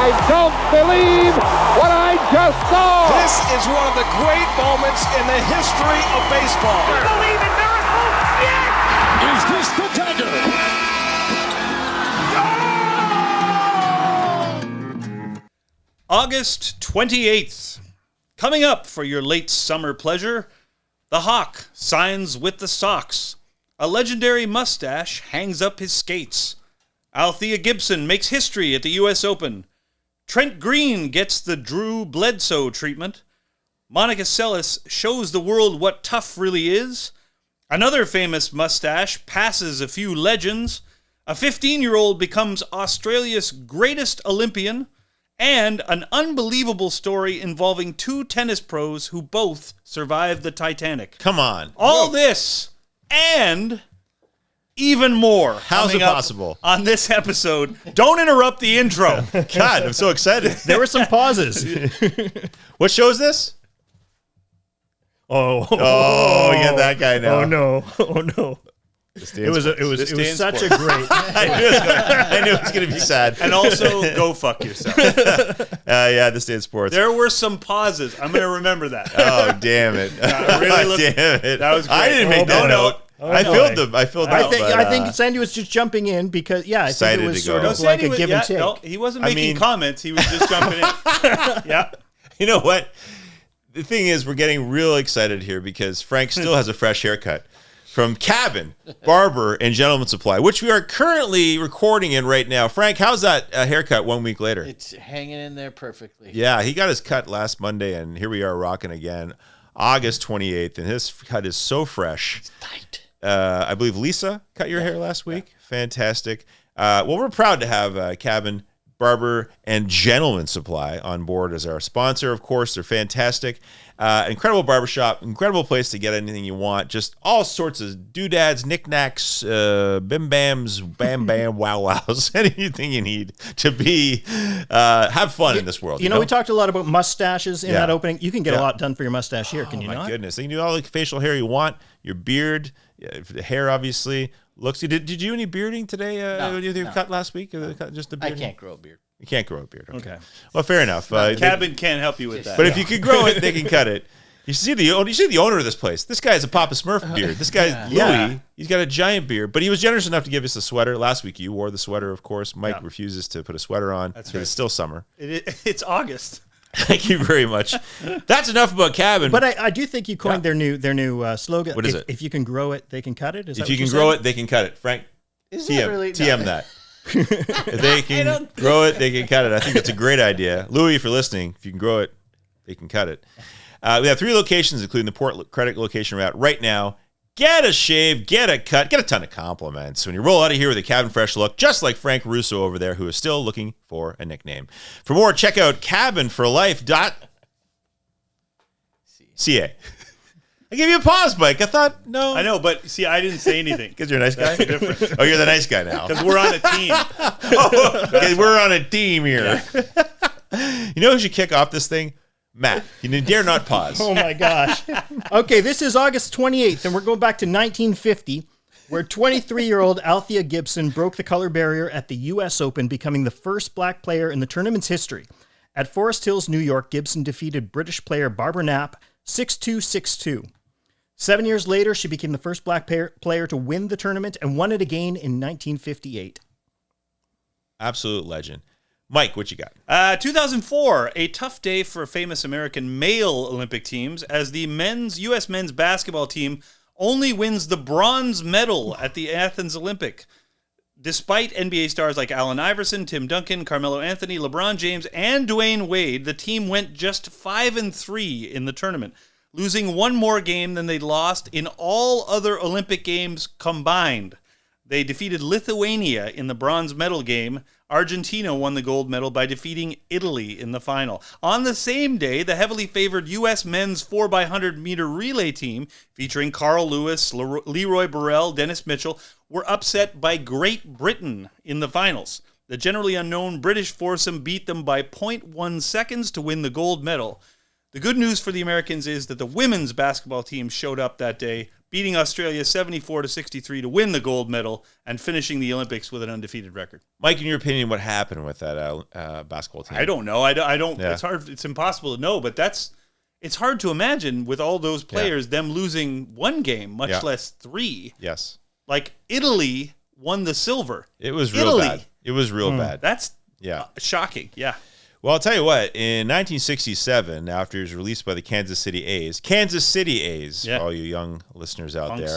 I don't believe what I just saw. This is one of the great moments in the history of baseball. I believe in miracles. Yes! Is this the dagger? August 28th. Coming up for your late summer pleasure, the Hawk signs with the Sox. A legendary mustache hangs up his skates. Althea Gibson makes history at the U.S. Open. Trent Green gets the Drew Bledsoe treatment. Monica Seles shows the world what tough really is. Another famous mustache passes a few legends. A 15-year-old becomes Australia's greatest Olympian. And an unbelievable story involving two tennis pros who both survived the Titanic. Come on. All this and even more. How's it possible? On this episode. Don't interrupt the intro. God, I'm so excited. There were some pauses. What show is this? Oh, you get that guy now. Oh no. It was such a great. I knew it was going to be sad. And also, go fuck yourself. Yeah, this day in sports. There were some pauses. I'm going to remember that. Oh, damn it. Damn it. That was great. I didn't make that note. I filled them. I think Sandy was just jumping in because, I think it was sort of like a give and take. No, he wasn't making comments. He was just jumping in. Yeah. You know what? The thing is, we're getting real excited here because Frank still has a fresh haircut from Cabin, Barber, and Gentleman Supply, which we are currently recording in right now. Frank, how's that haircut 1 week later? It's hanging in there perfectly. Yeah, he got his cut last Monday, and here we are rocking again, August 28th, and his cut is so fresh. It's tight. I believe Lisa cut your hair last week. Fantastic. Well, we're proud to have Cabin, Barber, and Gentleman Supply on board as our sponsor. Of course, they're fantastic. Incredible barbershop, incredible place to get anything you want. Just all sorts of doodads, knickknacks, bim bams, bam bam, wow wows, anything you need to be have fun in this world. You know, we talked a lot about mustaches in that opening. You can get a lot done for your mustache here, can you not? Oh my goodness, you can do all the facial hair you want. Your beard, the hair obviously looks. Did you do any bearding today? No, you cut last week? Just the beard? I can't grow a beard. You can't grow a beard. Okay. Well, fair enough. Cabin can't help you with that. But if you could grow it, they can cut it. You see the owner of this place. This guy has a Papa Smurf beard. This guy's Louis. Yeah. He's got a giant beard, but he was generous enough to give us a sweater. Last week you wore the sweater, of course. Mike refuses to put a sweater on. That's right. It's still summer. It's August. Thank you very much. That's enough about Cabin. But I do think you coined their new slogan. What is it? If you can grow it, they can cut it. If you can grow it, they can cut it. Frank, TM that. If they can grow it, they can cut it. I think it's a great idea. Louis, if you're listening, if you can grow it, they can cut it. We have 3 locations, including the Port Credit location we're at right now. Get a shave, get a cut, get a ton of compliments when you roll out of here with a Cabin Fresh look, just like Frank Russo over there, who is still looking for a nickname. For more, check out cabinforlife.ca. I gave you a pause, Mike. I thought, no. I know, but see, I didn't say anything. Because you're a nice guy? That's the difference. Oh, you're the nice guy now. Because we're on a team. Okay, we're on a team here. Yeah. You know who should kick off this thing? Matt. You dare not pause. Oh, my gosh. Okay, this is August 28th, and we're going back to 1950, where 23-year-old Althea Gibson broke the color barrier at the U.S. Open, becoming the first black player in the tournament's history. At Forest Hills, New York, Gibson defeated British player Barbara Knapp 6-2, 6-2. 7 years later, she became the first black player to win the tournament and won it again in 1958. Absolute legend. Mike, what you got? 2004, a tough day for famous American male Olympic teams as the U.S. men's basketball team only wins the bronze medal at the Athens Olympic. Despite NBA stars like Allen Iverson, Tim Duncan, Carmelo Anthony, LeBron James, and Dwayne Wade, the team went just 5-3 in the tournament, losing one more game than they'd lost in all other Olympic games combined. They defeated Lithuania in the bronze medal game. Argentina won the gold medal by defeating Italy in the final. On the same day, the heavily favored U.S. men's 4x100-meter relay team, featuring Carl Lewis, Leroy Burrell, Dennis Mitchell, were upset by Great Britain in the finals. The generally unknown British foursome beat them by 0.1 seconds to win the gold medal. The good news for the Americans is that the women's basketball team showed up that day, beating Australia 74-63 to win the gold medal and finishing the Olympics with an undefeated record. Mike, in your opinion, what happened with that basketball team? I don't know. I don't. Yeah. It's hard. It's impossible to know. But it's hard to imagine with all those players them losing one game, much less 3. Yes. Like Italy won the silver. It was real bad. It was real bad. That's Yeah. shocking. Yeah. Well, I'll tell you what, in 1967, after he was released by the Kansas City A's, for all you young listeners out Punks.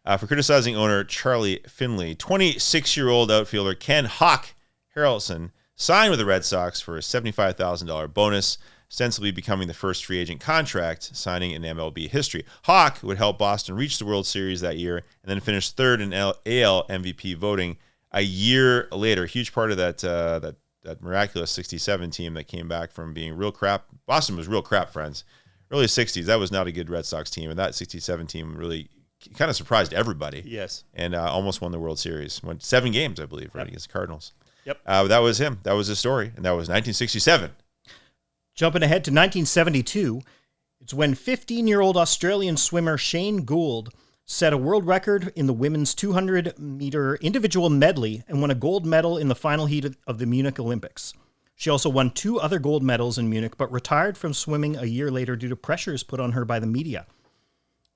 there, for criticizing owner Charlie Finley, 26-year-old outfielder Ken Hawk Harrelson signed with the Red Sox for a $75,000 bonus, ostensibly becoming the first free agent contract signing in MLB history. Hawk would help Boston reach the World Series that year and then finish third in AL MVP voting a year later. A huge part of that miraculous 67 team that came back from being real crap. Boston was real crap, friends. Early 60s, that was not a good Red Sox team, and that 67 team really kind of surprised everybody. Yes. And almost won the World Series. Won 7 games, I believe, right, against the Cardinals. Yep. That was him. That was his story, and that was 1967. Jumping ahead to 1972, it's when 15-year-old Australian swimmer Shane Gould set a world record in the women's 200-meter individual medley and won a gold medal in the final heat of the Munich Olympics. She also won 2 other gold medals in Munich, but retired from swimming a year later due to pressures put on her by the media.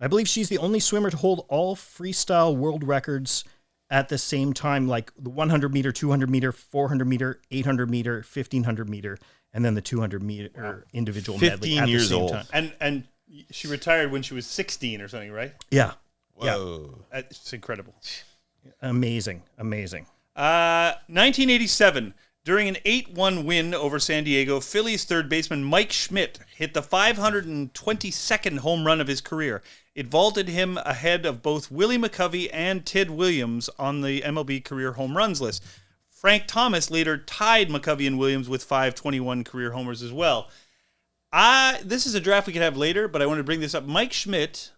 I believe she's the only swimmer to hold all freestyle world records at the same time, like the 100-meter, 200-meter, 400-meter, 800-meter, 1,500-meter, and then the 200-meter individual medley 15 at the years same old. time. And she retired when she was 16 or something, right? Yeah. Whoa. It's incredible. Amazing. 1987, during an 8-1 win over San Diego, Phillies third baseman Mike Schmidt hit the 522nd home run of his career. It vaulted him ahead of both Willie McCovey and Ted Williams on the MLB career home runs list. Frank Thomas later tied McCovey and Williams with 521 career homers as well. This is a draft we could have later, but I want to bring this up. Mike Schmidt,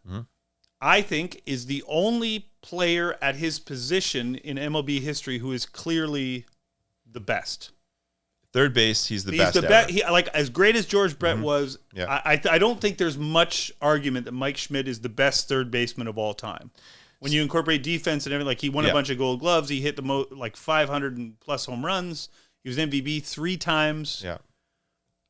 I think, is the only player at his position in MLB history who is clearly the best. Third base, he's the He's best the ever. best. He, like, as great as George Brett was, Yeah. I don't think there's much argument that Mike Schmidt is the best third baseman of all time. When you incorporate defense and everything, like he won a bunch of Gold Gloves, he hit the 500 and plus home runs. He was MVP 3 times. Yeah.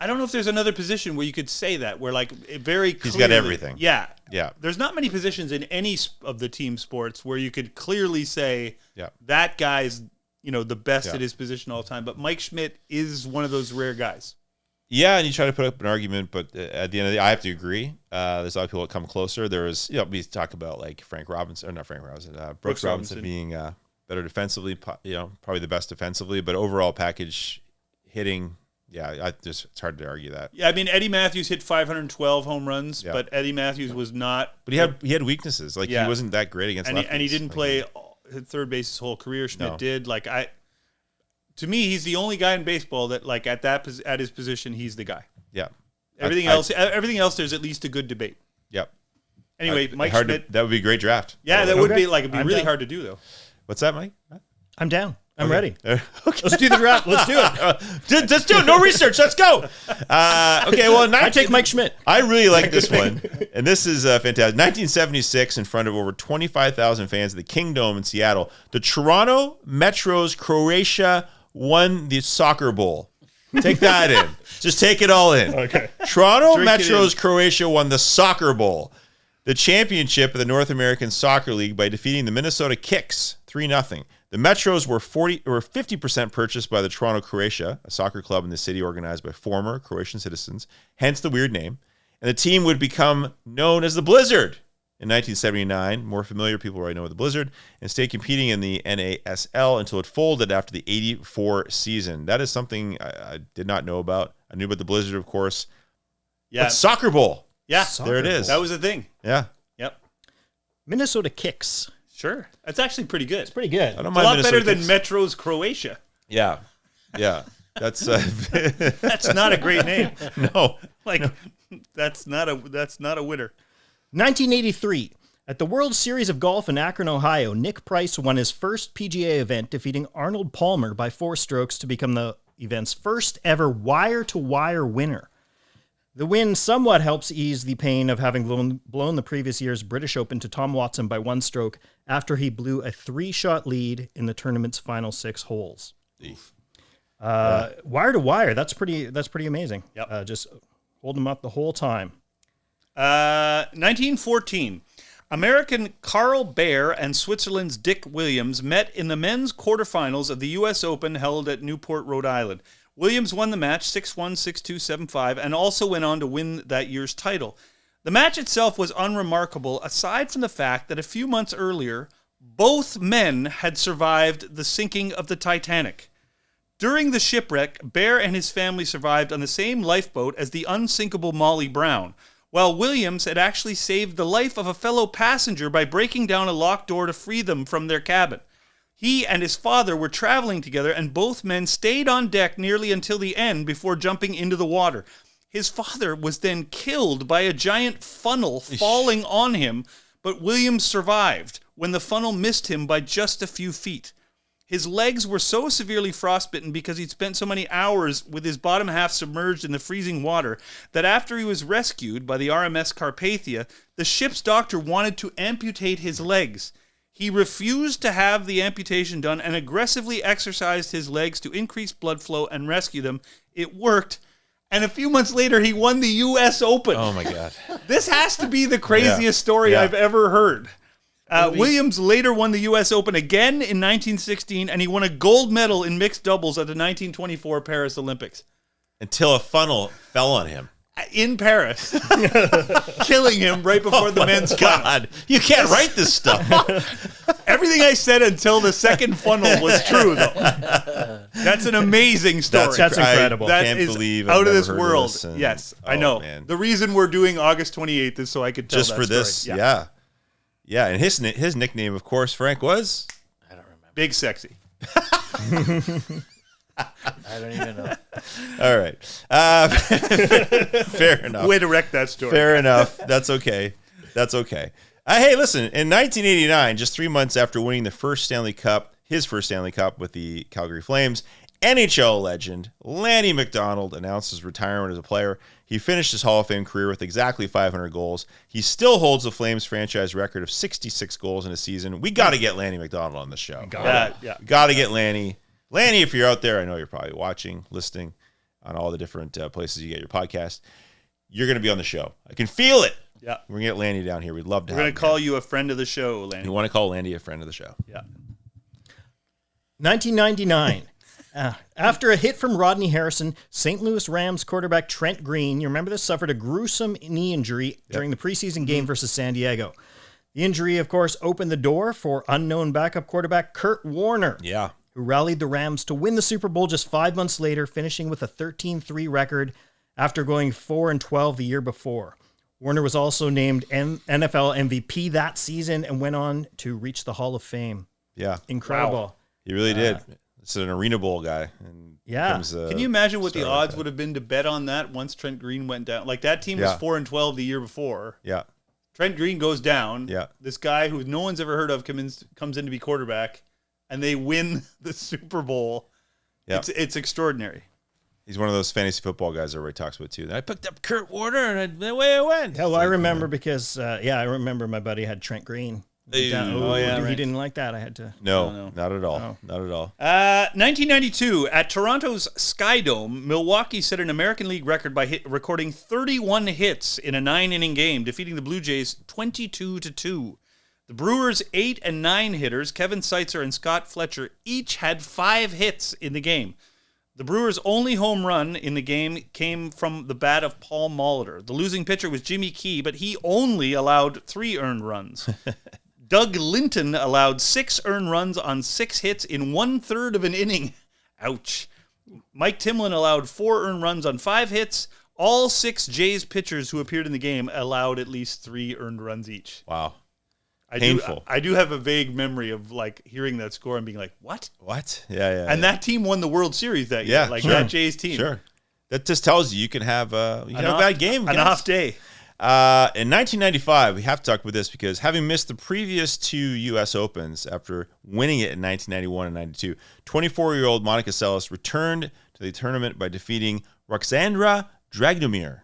I don't know if there's another position where you could say that, where like it very clearly, He's got everything. Yeah. Yeah. There's not many positions in any of the team sports where you could clearly say Yeah. that guy's, the best Yeah. at his position all the time. But Mike Schmidt is one of those rare guys. Yeah, and you try to put up an argument, but at the end of the day, I have to agree. There's a lot of people that come closer. There was, we talk about like Brooks Robinson being better defensively, probably the best defensively, but overall package hitting, it's hard to argue that. Yeah, I mean, Eddie Matthews hit 512 home runs, Yeah. but Eddie Matthews was not. But he had weaknesses. Like he wasn't that great against lefties. And he didn't Like, play third base his whole career. Schmidt No. did. To me, he's the only guy in baseball that like at his position, he's the guy. Yeah. Everything else, there's at least a good debate. Yep. Anyway, Mike Schmidt. That would be a great draft. Yeah, that would Okay. be it'd be I'm really down. hard to do though. What's that, Mike? I'm down. I'm ready. Okay. Let's do the draft. Let's do it. Let's do it. No research. Let's go. Okay, well, I take Mike Schmidt. I really like this one, and this is fantastic. 1976, in front of over 25,000 fans at the King Dome in Seattle, the Toronto Metro's Croatia won the Soccer Bowl. Take that in. Just take it all in. Okay. Toronto Drink it Metro's in. Croatia won the Soccer Bowl, the championship of the North American Soccer League, by defeating the Minnesota Kicks 3-0. The Metros were 50% purchased by the Toronto Croatia, a soccer club in the city organized by former Croatian citizens, hence the weird name. And the team would become known as the Blizzard in 1979. More familiar people already know the Blizzard, and stayed competing in the NASL until it folded after the 84 season. That is something I did not know about. I knew about the Blizzard, of course. Yeah, But Soccer Bowl. yeah, There it is. that was a thing. Yeah. Yep, Minnesota Kicks. sure. That's actually pretty good. Pretty good. I don't It's a mind lot Minnesota better than Kicks. Metro's Croatia. Yeah. Yeah. That's That's not a great name. no. That's not a winner. 1983. At the World Series of Golf in Akron, Ohio, Nick Price won his first PGA event, defeating Arnold Palmer by 4 strokes to become the event's first ever wire-to-wire winner. The win somewhat helps ease the pain of having blown the previous year's British Open to Tom Watson by 1 stroke after he blew a 3-shot lead in the tournament's final 6 holes. Wire to wire, that's pretty amazing. Yep. Just hold him up the whole time. 1914. American Carl Baer and Switzerland's Dick Williams met in the men's quarterfinals of the U.S. Open held at Newport, Rhode Island. Williams won the match 6-1, 6-2, 7-5, and also went on to win that year's title. The match itself was unremarkable, aside from the fact that a few months earlier, both men had survived the sinking of the Titanic. During the shipwreck, Baer and his family survived on the same lifeboat as the unsinkable Molly Brown, while Williams had actually saved the life of a fellow passenger by breaking down a locked door to free them from their cabin. He and his father were traveling together, and both men stayed on deck nearly until the end before jumping into the water. His father was then killed by a giant funnel falling on him, but Williams survived when the funnel missed him by just a few feet. His legs were so severely frostbitten because he'd spent so many hours with his bottom half submerged in the freezing water that after he was rescued by the RMS Carpathia, the ship's doctor wanted to amputate his legs. He refused to have the amputation done and aggressively exercised his legs to increase blood flow and rescue them. It worked. And a few months later, he won the U.S. Open. Oh, my God. This has to be the craziest story I've ever heard. Williams later won the U.S. Open again in 1916, and he won a gold medal in mixed doubles at the 1924 Paris Olympics. Until a funnel fell on him. In Paris. Killing him right before the men's final. God, you can't write this stuff. Everything I said until the second funnel was true, though. That's an amazing story. That's incredible. I That can't is believe out I've of this never heard world. this, and- Yes, oh, I know. man. The reason we're doing August 28th is so I could tell Just that for story. this, yeah. And his nickname, of course, Frank, was? I don't remember. Big Sexy. I don't even know. All right. Fair enough. Way to wreck that story. Fair enough. That's okay. Hey, listen, in 1989, just 3 months after winning his first Stanley Cup with the Calgary Flames, NHL legend Lanny McDonald announced his retirement as a player. He finished his Hall of Fame career with exactly 500 goals. He still holds the Flames franchise record of 66 goals in a season. We got to get Lanny McDonald on the show. Yeah. Got to get Lanny. Lanny, if you're out there, I know you're probably watching, listening on all the different places you get your podcast. You're going to be on the show. I can feel it. Yeah. We're going to get Lanny down here. We'd love to We're have going him to call you a friend of the show, Lanny. You want to call Landy a friend of the show. Yeah. 1999. After a hit from Rodney Harrison, St. Louis Rams quarterback Trent Green, you remember this, suffered a gruesome knee injury during the preseason game versus San Diego. The injury, of course, opened the door for unknown backup quarterback Kurt Warner, Yeah. who rallied the Rams to win the Super Bowl just 5 months later, finishing with a 13-3 record after going 4-12 the year before. Warner was also named NFL MVP that season and went on to reach the Hall of Fame. Yeah. Incredible. He really did. It's an Arena Bowl guy. And Yeah. becomes a Can you imagine what the star odds like would have been to bet on that once Trent Green went down? Like that team was Yeah. 4-12 the year before. that? Yeah. Trent Green goes down. Yeah. This guy who no one's ever heard of comes in to be quarterback, and they win the Super Bowl. Yeah. It's extraordinary. He's one of those fantasy football guys that everybody talks about, too. And I picked up Kurt Warner, and away I went. Yeah, well, I remember because, I remember my buddy had Trent Green. He didn't like that. I had to. No, not at all. Not at all. 1992, at Toronto's Sky Dome, Milwaukee set an American League record by recording 31 hits in a 9-inning game, defeating the Blue Jays 22-2. The Brewers' 8 and 9 hitters, Kevin Seitzer and Scott Fletcher, each had 5 hits in the game. The Brewers' only home run in the game came from the bat of Paul Molitor. The losing pitcher was Jimmy Key, but he only allowed 3 earned runs. Doug Linton allowed 6 earned runs on 6 hits in 1/3 of an inning. Ouch. Mike Timlin allowed 4 earned runs on 5 hits. All 6 Jays pitchers who appeared in the game allowed at least 3 earned runs each. Wow. Painful. I do have a vague memory of like hearing that score and being like, what? What? Yeah. And that team won the World Series that year. Yeah, Like sure. that Jays team. Sure. That just tells you can have a bad game. An guys. off day. In 1995, we have to talk about this because having missed the previous 2 U.S. Opens after winning it in 1991 and 92, 24-year-old Monica Seles returned to the tournament by defeating Roxandra Dragomir.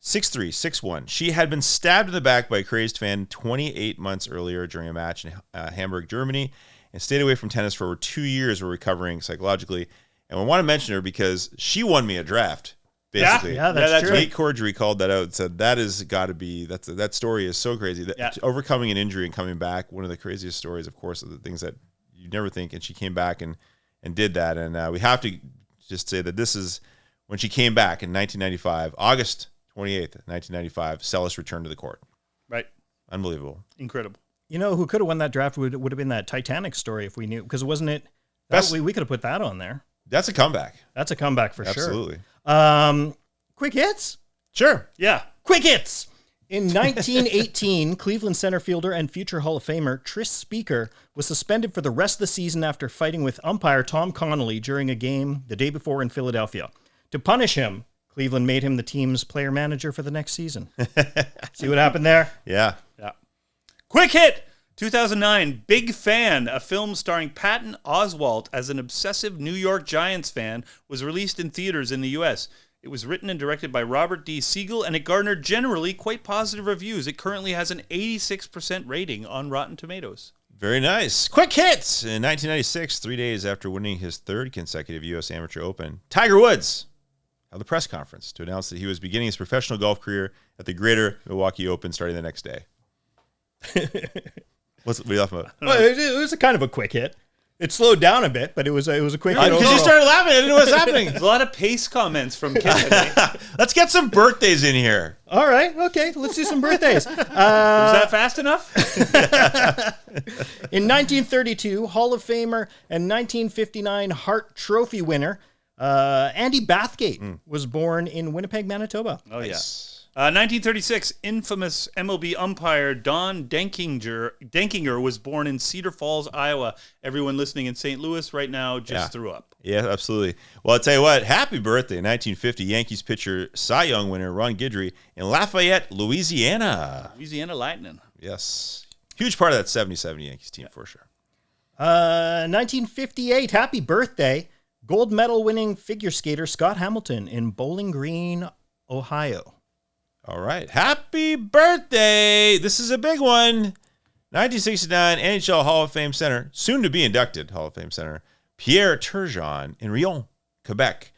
6'3", 6'1". She had been stabbed in the back by a crazed fan 28 months earlier during a match in Hamburg, Germany, and stayed away from tennis for over 2 years while recovering psychologically. And I want to mention her because she won me a draft, basically. Yeah, that's true. Nate Cordry called that out and said, that has got to be, that story is so crazy. Overcoming an injury and coming back, one of the craziest stories, of course, of the things that you never think. And she came back and did that. And we have to just say that this is when she came back in 1995, August 28th, 1995, Celis returned to the court. Right. Unbelievable. Incredible. You know who could have won that draft would have been that Titanic story if we knew, because wasn't it? We could have put that on there. That's a comeback. That's a comeback for Absolutely. sure. Quick hits? Sure. Yeah. Quick hits! In 1918, Cleveland center fielder and future Hall of Famer Tris Speaker was suspended for the rest of the season after fighting with umpire Tom Connolly during a game the day before in Philadelphia. To punish him, Cleveland made him the team's player manager for the next season. See what happened there? Yeah. Yeah. Quick hit! 2009, Big Fan, a film starring Patton Oswalt as an obsessive New York Giants fan, was released in theaters in the U.S. It was written and directed by Robert D. Siegel, and it garnered generally quite positive reviews. It currently has an 86% rating on Rotten Tomatoes. Very nice. Quick hits! In 1996, 3 days after winning his third consecutive U.S. Amateur Open, Tiger Woods held a press conference to announce that he was beginning his professional golf career at the Greater Milwaukee Open starting the next day. What are you laughing about? Well, it was a kind of a quick hit. It slowed down a bit, but it was a quick hit. Because you overall. started laughing, I didn't know what was happening. There's a lot of pace comments from Kevin. Eh? Let's get some birthdays in here. All right, okay, let's do some birthdays. Was that fast enough? In 1932, Hall of Famer and 1959 Hart Trophy winner Andy Bathgate was born in Winnipeg, Manitoba. Oh, yeah. 1936, infamous MLB umpire Don Denkinger was born in Cedar Falls, Iowa. Everyone listening in St. Louis right now just threw up. Yeah, absolutely. Well, I'll tell you what, happy birthday, 1950, Yankees pitcher Cy Young winner Ron Guidry in Lafayette, Louisiana. Louisiana Lightning. Yes. Huge part of that 77 Yankees team for sure. 1958, happy birthday, gold medal winning figure skater Scott Hamilton in Bowling Green, Ohio. All right. Happy birthday. This is a big one. 1969 NHL Hall of Fame center, soon to be inducted Hall of Fame center, Pierre Turgeon in Rion, Quebec.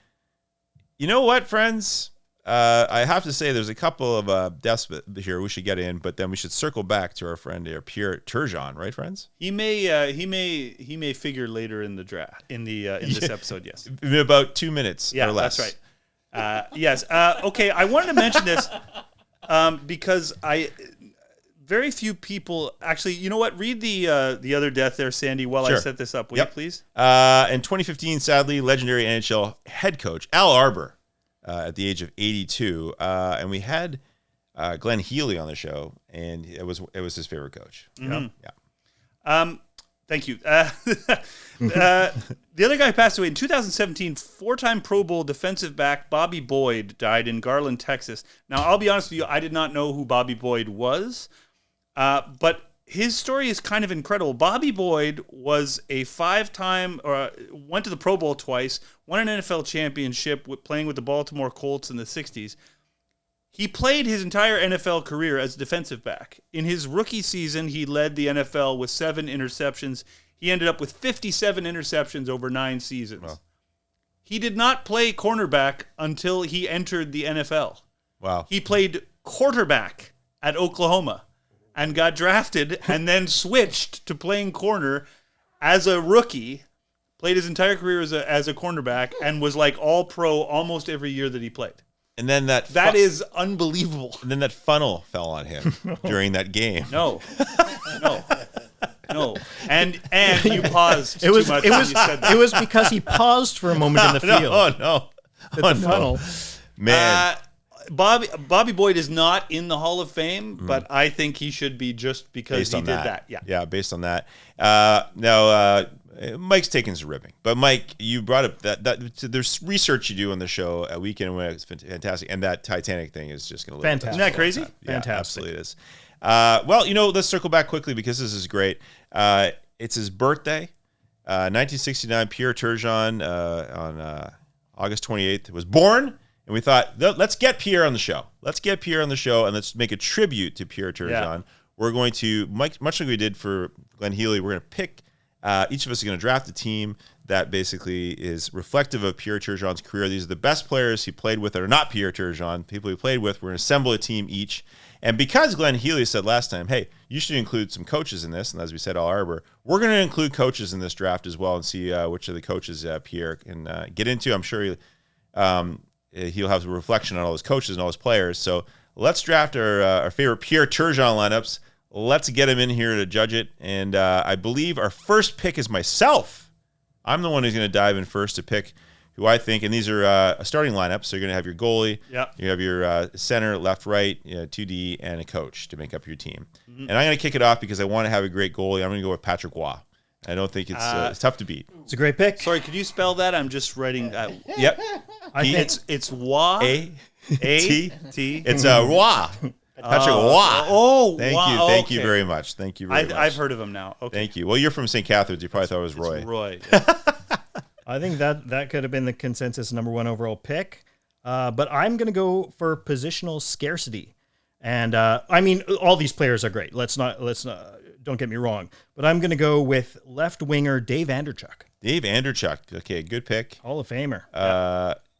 You know what, friends? I have to say there's a couple of deaths here we should get in, but then we should circle back to our friend here, Pierre Turgeon, right, friends? He may figure later in the draft in this episode. Yes, In about 2 minutes yeah, or less. that's right. Yes. Okay. I wanted to mention this because very few people actually. You know what? Read the other death there, Sandy. While Sure. I set this up, will you please? In 2015, sadly, legendary NHL head coach Al Arbor at the age of 82, and we had Glenn Healy on the show, and it was his favorite coach. Mm-hmm. Yeah. Thank you. The other guy who passed away in 2017, four-time Pro Bowl defensive back Bobby Boyd died in Garland, Texas. Now, I'll be honest with you, I did not know who Bobby Boyd was, but his story is kind of incredible. Bobby Boyd was a five-time, went to the Pro Bowl twice, won an NFL championship playing with the Baltimore Colts in the 60s. He played his entire NFL career as a defensive back. In his rookie season, he led the NFL with 7 interceptions. He ended up with 57 interceptions over 9 seasons. Wow. He did not play cornerback until he entered the NFL. Wow. He played quarterback at Oklahoma and got drafted and then switched to playing corner as a rookie, played his entire career as a cornerback, and was like all pro almost every year that he played. And then that is unbelievable. And then that funnel fell on him during that game. No. And you paused too much when you said that. It was because he paused for a moment in the field. No. The funnel. Man. Bobby Boyd is not in the Hall of Fame, but I think he should be just because Based he on did that. that. Yeah, based on that. Now, Mike's taking some ripping. But Mike, you brought up that there's research you do on the show a weekend away. It's fantastic. And that Titanic thing is just going to live. Fantastic. Isn't that crazy? Yeah, Fantastic. absolutely it is. Well, let's circle back quickly because this is great. It's his birthday. 1969, Pierre Turgeon on August 28th was born. And we thought, let's get Pierre on the show. Let's get Pierre on the show, and let's make a tribute to Pierre Turgeon. Yeah. We're going to, much like we did for Glenn Healy, we're going to pick, each of us is going to draft a team that basically is reflective of Pierre Turgeon's career. These are the best players he played with that are not Pierre Turgeon, people he played with. We're going to assemble a team each. And because Glenn Healy said last time, hey, you should include some coaches in this, and as we said, Al Arbor, we're going to include coaches in this draft as well and see which of the coaches Pierre can get into. I'm sure he'll have a reflection on all his coaches and all his players. So let's draft our favorite Pierre Turgeon lineups. Let's get him in here to judge it. And I believe our first pick is myself. I'm the one who's going to dive in first to pick who I think, and these are a starting lineup. So you're going to have your goalie, you have your center, left, right, 2D, and a coach to make up your team. And I'm going to kick it off because I want to have a great goalie. I'm going to go with Patrick Roy. I don't think it's tough to beat. It's a great pick. Sorry, could you spell that? I'm just writing. Yep. It's Wa A T. It's Roy. Patrick Roy. Oh, Thank Wa- you. Thank you okay. very much. Thank you very much. I've heard of him now. Okay. Thank you. Well, you're from St. Catharines. You probably thought it was Roy. It's Roy. I think that could have been the consensus number one overall pick. But I'm going to go for positional scarcity. And I mean, all these players are great. Let's not don't get me wrong. But I'm going to go with left winger Dave Anderchuk. Dave Anderchuk. Okay, good pick. Hall of Famer.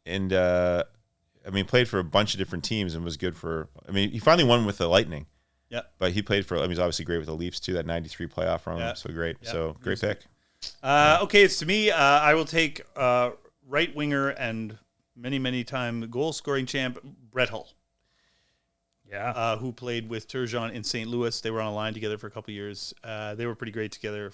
And I mean, played for a bunch of different teams and was good for. I mean, he finally won with the Lightning. Yeah. But he played for. I mean, he's obviously great with the Leafs too. That '93 playoff run. Yeah. So great. Yeah. So great pick. Okay, it's to me. I will take right winger and many time goal scoring champ Brett Hull. Yeah. Who played with Turgeon in St. Louis. They were on a line together for a couple years. They were pretty great together.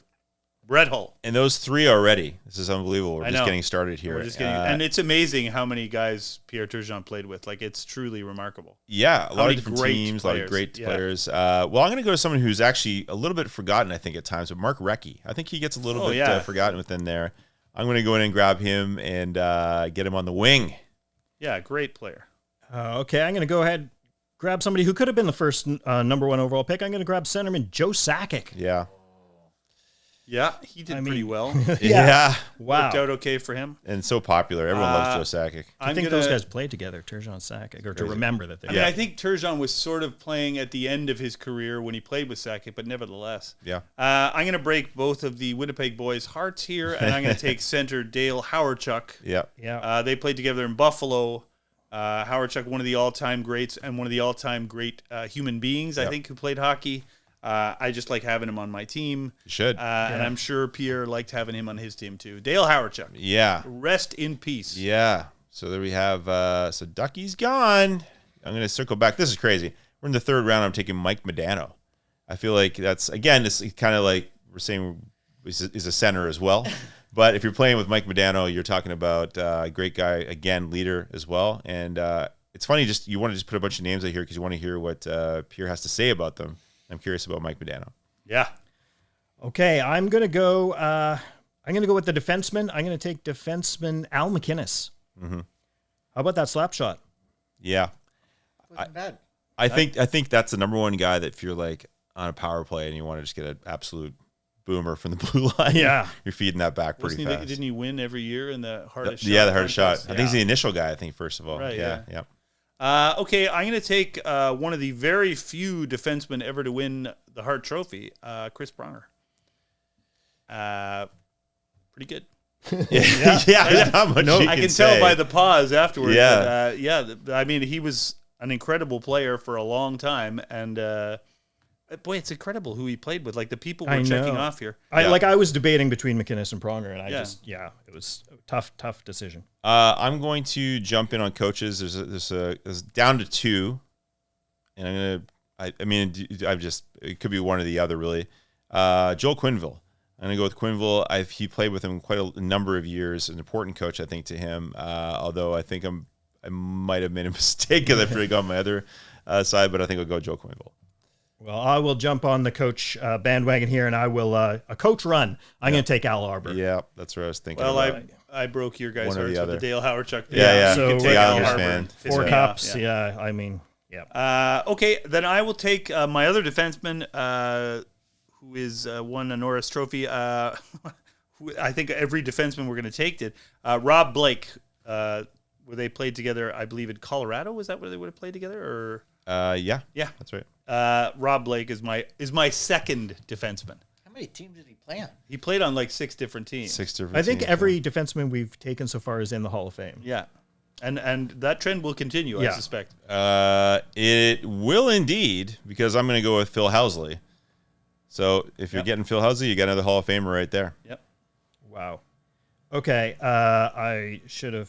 Brett Hull. And those three already. This is unbelievable. We're I just know. getting started here. We're just getting, and it's amazing how many guys Pierre Turgeon played with. Like, it's truly remarkable. Yeah, a lot many of different great teams, a lot of players. great Yeah. players. Well, I'm going to go to someone who's actually a little bit forgotten, I think, at times, but Mark Recchi. I think he gets a little bit forgotten within there. I'm going to go in and grab him and get him on the wing. Yeah, great player. Okay, I'm going to go ahead grab somebody who could have been the first number one overall pick. I'm going to grab centerman Joe Sakic. Yeah. Yeah, he did pretty well. Yeah. Wow. Worked out okay for him. And so popular. Everyone loves Joe Sakic. I think those guys played together, Turgeon, Sakic, or to remember that they I mean, I think Turgeon was sort of playing at the end of his career when he played with Sakic, but nevertheless. Yeah. I'm going to break both of the Winnipeg boys' hearts here, and I'm going to take center Dale Hawerchuk. Yeah. Yeah. They played together in Buffalo. Hawerchuk, one of the all-time greats and one of the all-time great human beings, I think, who played hockey. I just like having him on my team. You should. And I'm sure Pierre liked having him on his team, too. Dale Hawerchuk. Yeah. Rest in peace. Yeah. So there we have, so Ducky's gone. I'm going to circle back. This is crazy. We're in the third round. I'm taking Mike Modano. I feel like that's, again, it's kind of like we're saying is a center as well. But if you're playing with Mike Modano, you're talking about a great guy, again, leader as well. And it's funny, you want to just put a bunch of names out here because you want to hear what Pierre has to say about them. I'm curious about Mike Modano. Yeah. Okay, I'm going to go with the defenseman. I'm going to take defenseman Al McInnes. Mm-hmm. How about that slap shot? Yeah. Wasn't bad. I think that's the number one guy that if you're like on a power play and you want to just get an absolute boomer from the blue line, Yeah. you're feeding that back pretty fast. Didn't he win every year in the hardest shot? Yeah, the hardest shot. contest? I think he's the initial guy, I think, first of all. Right, yeah. Okay, I'm going to take one of the very few defensemen ever to win the Hart Trophy, Chris Pronger. Pretty good. Yeah, there's not much you I can say. tell by the pause afterwards. Yeah. That, I mean, he was an incredible player for a long time, and boy, it's incredible who he played with. Like the people we're checking off here. I was debating between McInnes and Pronger, and it was a tough decision. I'm going to jump in on coaches. There's down to two, and it could be one or the other really. Joel Quenneville. I'm gonna go with Quenneville. He played with him quite a number of years. An important coach, I think, to him. Although I think I might have made a mistake because I forgot on my other side, but I think I'll go Joel Quenneville. Well, I will jump on the coach bandwagon here, and I will a coach run. I'm going to take Al Arbor. Yeah, that's what I was thinking. Well, about. I broke your guys' One or hearts the with the other. Dale Hawerchuk. Yeah. So You can take Al Islanders Harbour fan. and piss 4 me off, cups. yeah. I mean, yeah. Okay, then I will take my other defenseman, who is won a Norris Trophy. Who I think every defenseman we're going to take did. Rob Blake, where they played together, I believe in Colorado. Was that where they would have played together? Or Yeah, yeah, that's right. Rob Blake is my second defenseman. How many teams did he play on? He played on like 6 different teams. 6 different. I think teams, every defenseman we've taken so far is in the Hall of Fame. Yeah, and that trend will continue, I Yeah. suspect. It will indeed, because I'm going to go with Phil Housley. So if you're getting Phil Housley, you got another Hall of Famer right there. Yep. Wow. Okay, I should have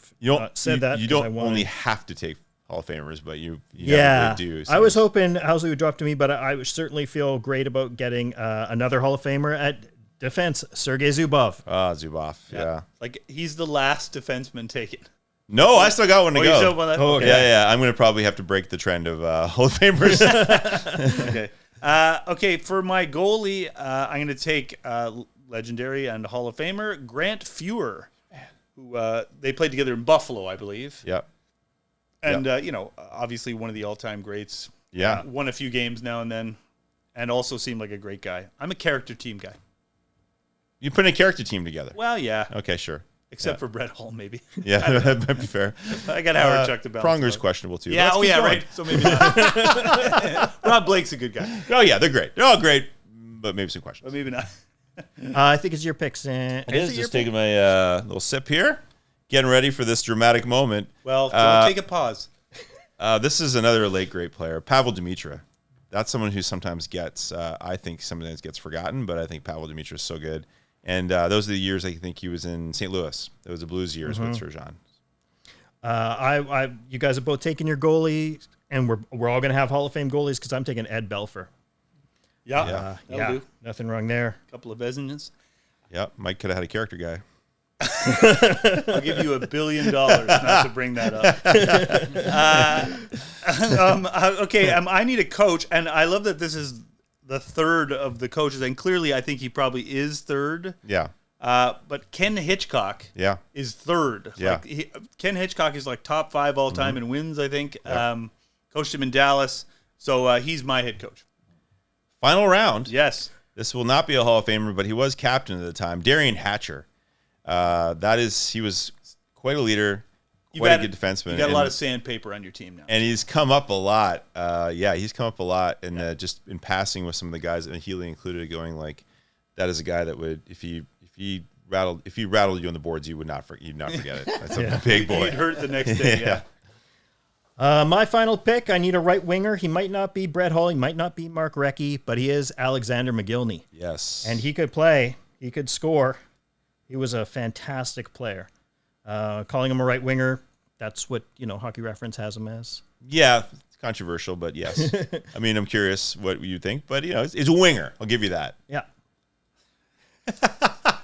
said that. You 'cause I don't wanted- only have to take Hall of Famers, but you Yeah, really do. I was hoping Housley would drop to me, but I would certainly feel great about getting another Hall of Famer at defense, Sergei Zubov. Zubov. Yeah. Like he's the last defenseman taken. No, I still got one to You go. still want that? Oh, Okay. Yeah. I'm going to probably have to break the trend of Hall of Famers. Okay. Okay. For my goalie, I'm going to take legendary and Hall of Famer Grant Fuhr, who they played together in Buffalo, I believe. Yep. And obviously one of the all-time greats. Yeah. Won a few games now and then, and also seemed like a great guy. I'm a character team guy. You put a character team together. Well, yeah. Okay, sure. Except for Brett Hull, maybe. Yeah, that might be fair. I got Howard Chuck to balance. Pronger's questionable too. Yeah. Let's Oh, keep yeah. going. Right. So maybe not. Rob Blake's a good guy, Oh, yeah, they're great. They're all great, but maybe some questions. but maybe not. I think it's your picks. It is just taking my little sip here, getting ready for this dramatic moment. Well, don't take a pause. This is another late great player, Pavel Demitra. That's someone who sometimes gets, I think sometimes gets forgotten, but I think Pavel Demitra is so good. And those are the years I think he was in St. Louis. It was the Blues years with Turgeon. You guys have both taken your goalie, and we're all going to have Hall of Fame goalies because I'm taking Ed Belfour. Yeah. That'll do. Nothing wrong there. A couple of Vezina's. Yep, Mike could have had a character guy. I'll give you $1 billion not to bring that up. Okay, I need a coach, and I love that this is the third of the coaches, and clearly I think he probably is third. Yeah, But Ken Hitchcock yeah. is third. Yeah. Ken Hitchcock is like top 5 all time in wins, I think. Coached him in Dallas, so he's my head coach. Final round. Yes. This will not be a Hall of Famer, but he was captain at the time. Darian Hatcher. He was quite a leader, quite a good defenseman. You got a lot of sandpaper on your team now. And he's come up a lot. He's come up a lot, and just in passing with some of the guys, and Healy included, going like, that is a guy that would, if he rattled you on the boards, you'd not forget it. That's a big boy. He'd hurt the next day. Yeah. My final pick, I need a right winger. He might not be Brett Hull, he might not be Mark Recchi, but he is Alexander McGillney. Yes. And he could play, he could score. He was a fantastic player. Calling him a right winger, that's what, Hockey Reference has him as. Yeah, it's controversial, but yes. I mean, I'm curious what you think, but it's a winger. I'll give you that. Yeah.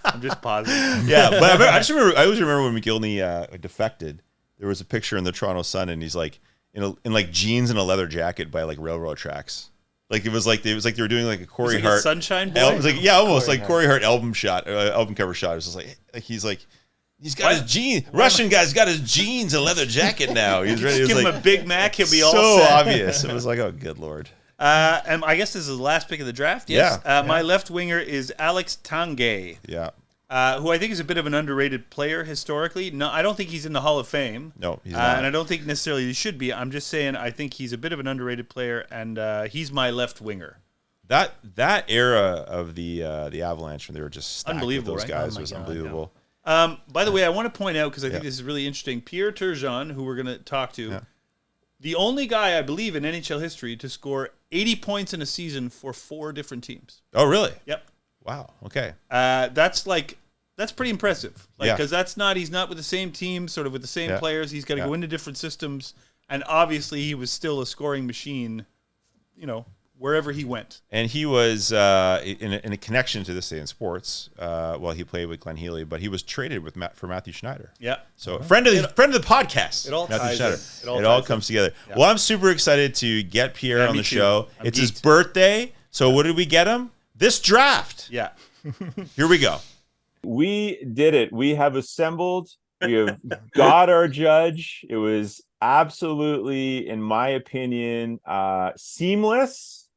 I'm just positive. Yeah, but I always remember when McGillney defected. There was a picture in the Toronto Sun, and he's like in like jeans and a leather jacket by like railroad tracks. Like it was like they were doing like a Corey Like a Hart Sunshine Boy? It was like almost like Corey Hart album cover shot. It was just like he's got his jeans. Russian guy's got his jeans and leather jacket now. He's ready. Just give It was him like a Big Mac, he'll be all so set. obvious. It was like, oh, good Lord. And I guess this is the last pick of the draft. Yes. Yeah. My left winger is Alex Tanguay, Yeah. who I think is a bit of an underrated player historically. No, I don't think he's in the Hall of Fame. No, he's not. And I don't think necessarily he should be. I'm just saying I think he's a bit of an underrated player, and he's my left winger. That era of the Avalanche when they were just stacked with Unbelievable, those right? guys Oh my was God, unbelievable. By the way, I want to point out, because I think Yeah. this is really interesting, Pierre Turgeon, who we're going to talk to, the only guy, I believe, in NHL history to score 80 points in a season for 4 different teams. Oh, really? Yep. Wow. Okay. That's pretty impressive. Yeah. Because he's not with the same team, sort of with the same Yeah. players. He's got to Yeah. go into different systems. And obviously he was still a scoring machine, wherever he went. And he was in a connection to this day in sports. He played with Glenn Healy, but he was traded for Matthew Schneider. Yeah. So friend of the podcast. It all Matthew ties Schneider. in. It all comes together. Yeah. Well, I'm super excited to get Pierre Yeah, on me the too. show. I'm It's his geeked. birthday. So what did we get him? This draft. Yeah. Here we go. We did it. We have assembled. We have got our judge. It was absolutely, in my opinion, seamless.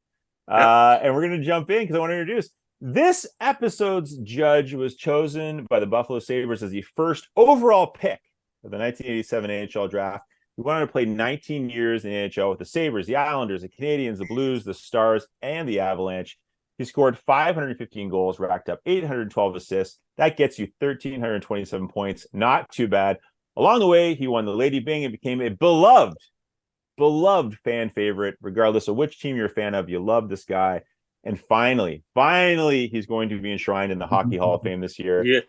And we're going to jump in because I want to introduce this episode's judge was chosen by the Buffalo Sabres as the first overall pick of the 1987 NHL draft. He went on to play 19 years in the NHL with the Sabres, the Islanders, the Canadiens, the Blues, the Stars, and the Avalanche. He scored 515 goals, racked up 812 assists. That gets you 1,327 points. Not too bad. Along the way, he won the Lady Byng and became a beloved fan favorite, regardless of which team you're a fan of. You love this guy. And finally, he's going to be enshrined in the Hockey Hall of Fame this year. Yeah.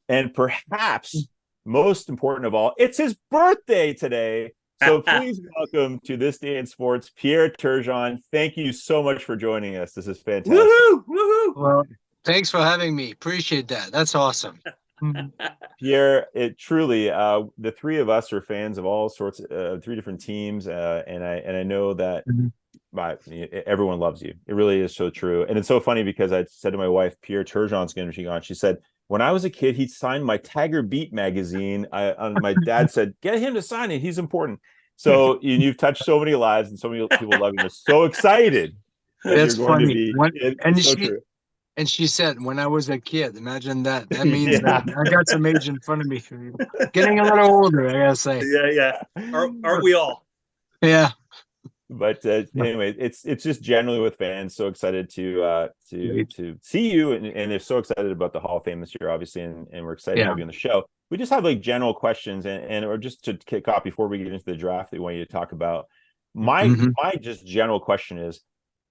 And perhaps most important of all, it's his birthday today. So please welcome to This Day in Sports, Pierre Turgeon. Thank you so much for joining us. This is fantastic. Woohoo! Woohoo! Well, thanks for having me. Appreciate that. That's awesome. Pierre, it truly, the three of us are fans of all sorts of three different teams, and I know that everyone loves you. It really is so true, and it's so funny because I said to my wife, Pierre Turgeon's going to be on. She said, when I was a kid, he signed my Tiger Beat magazine. My dad said, get him to sign it. He's important. So you've touched so many lives, and so many people love you. They're so excited. That's funny. It's so true. And she said, when I was a kid, imagine that. That means that I got some age in front of me. Getting a little older, I gotta say. Yeah. Aren't we all? Yeah. But anyway, it's just generally with fans so excited to see you, and they're so excited about the Hall of Fame this year, obviously, and we're excited to have you on the show. We just have like general questions, and or just to kick off before we get into the draft that we want you to talk about. My just general question is,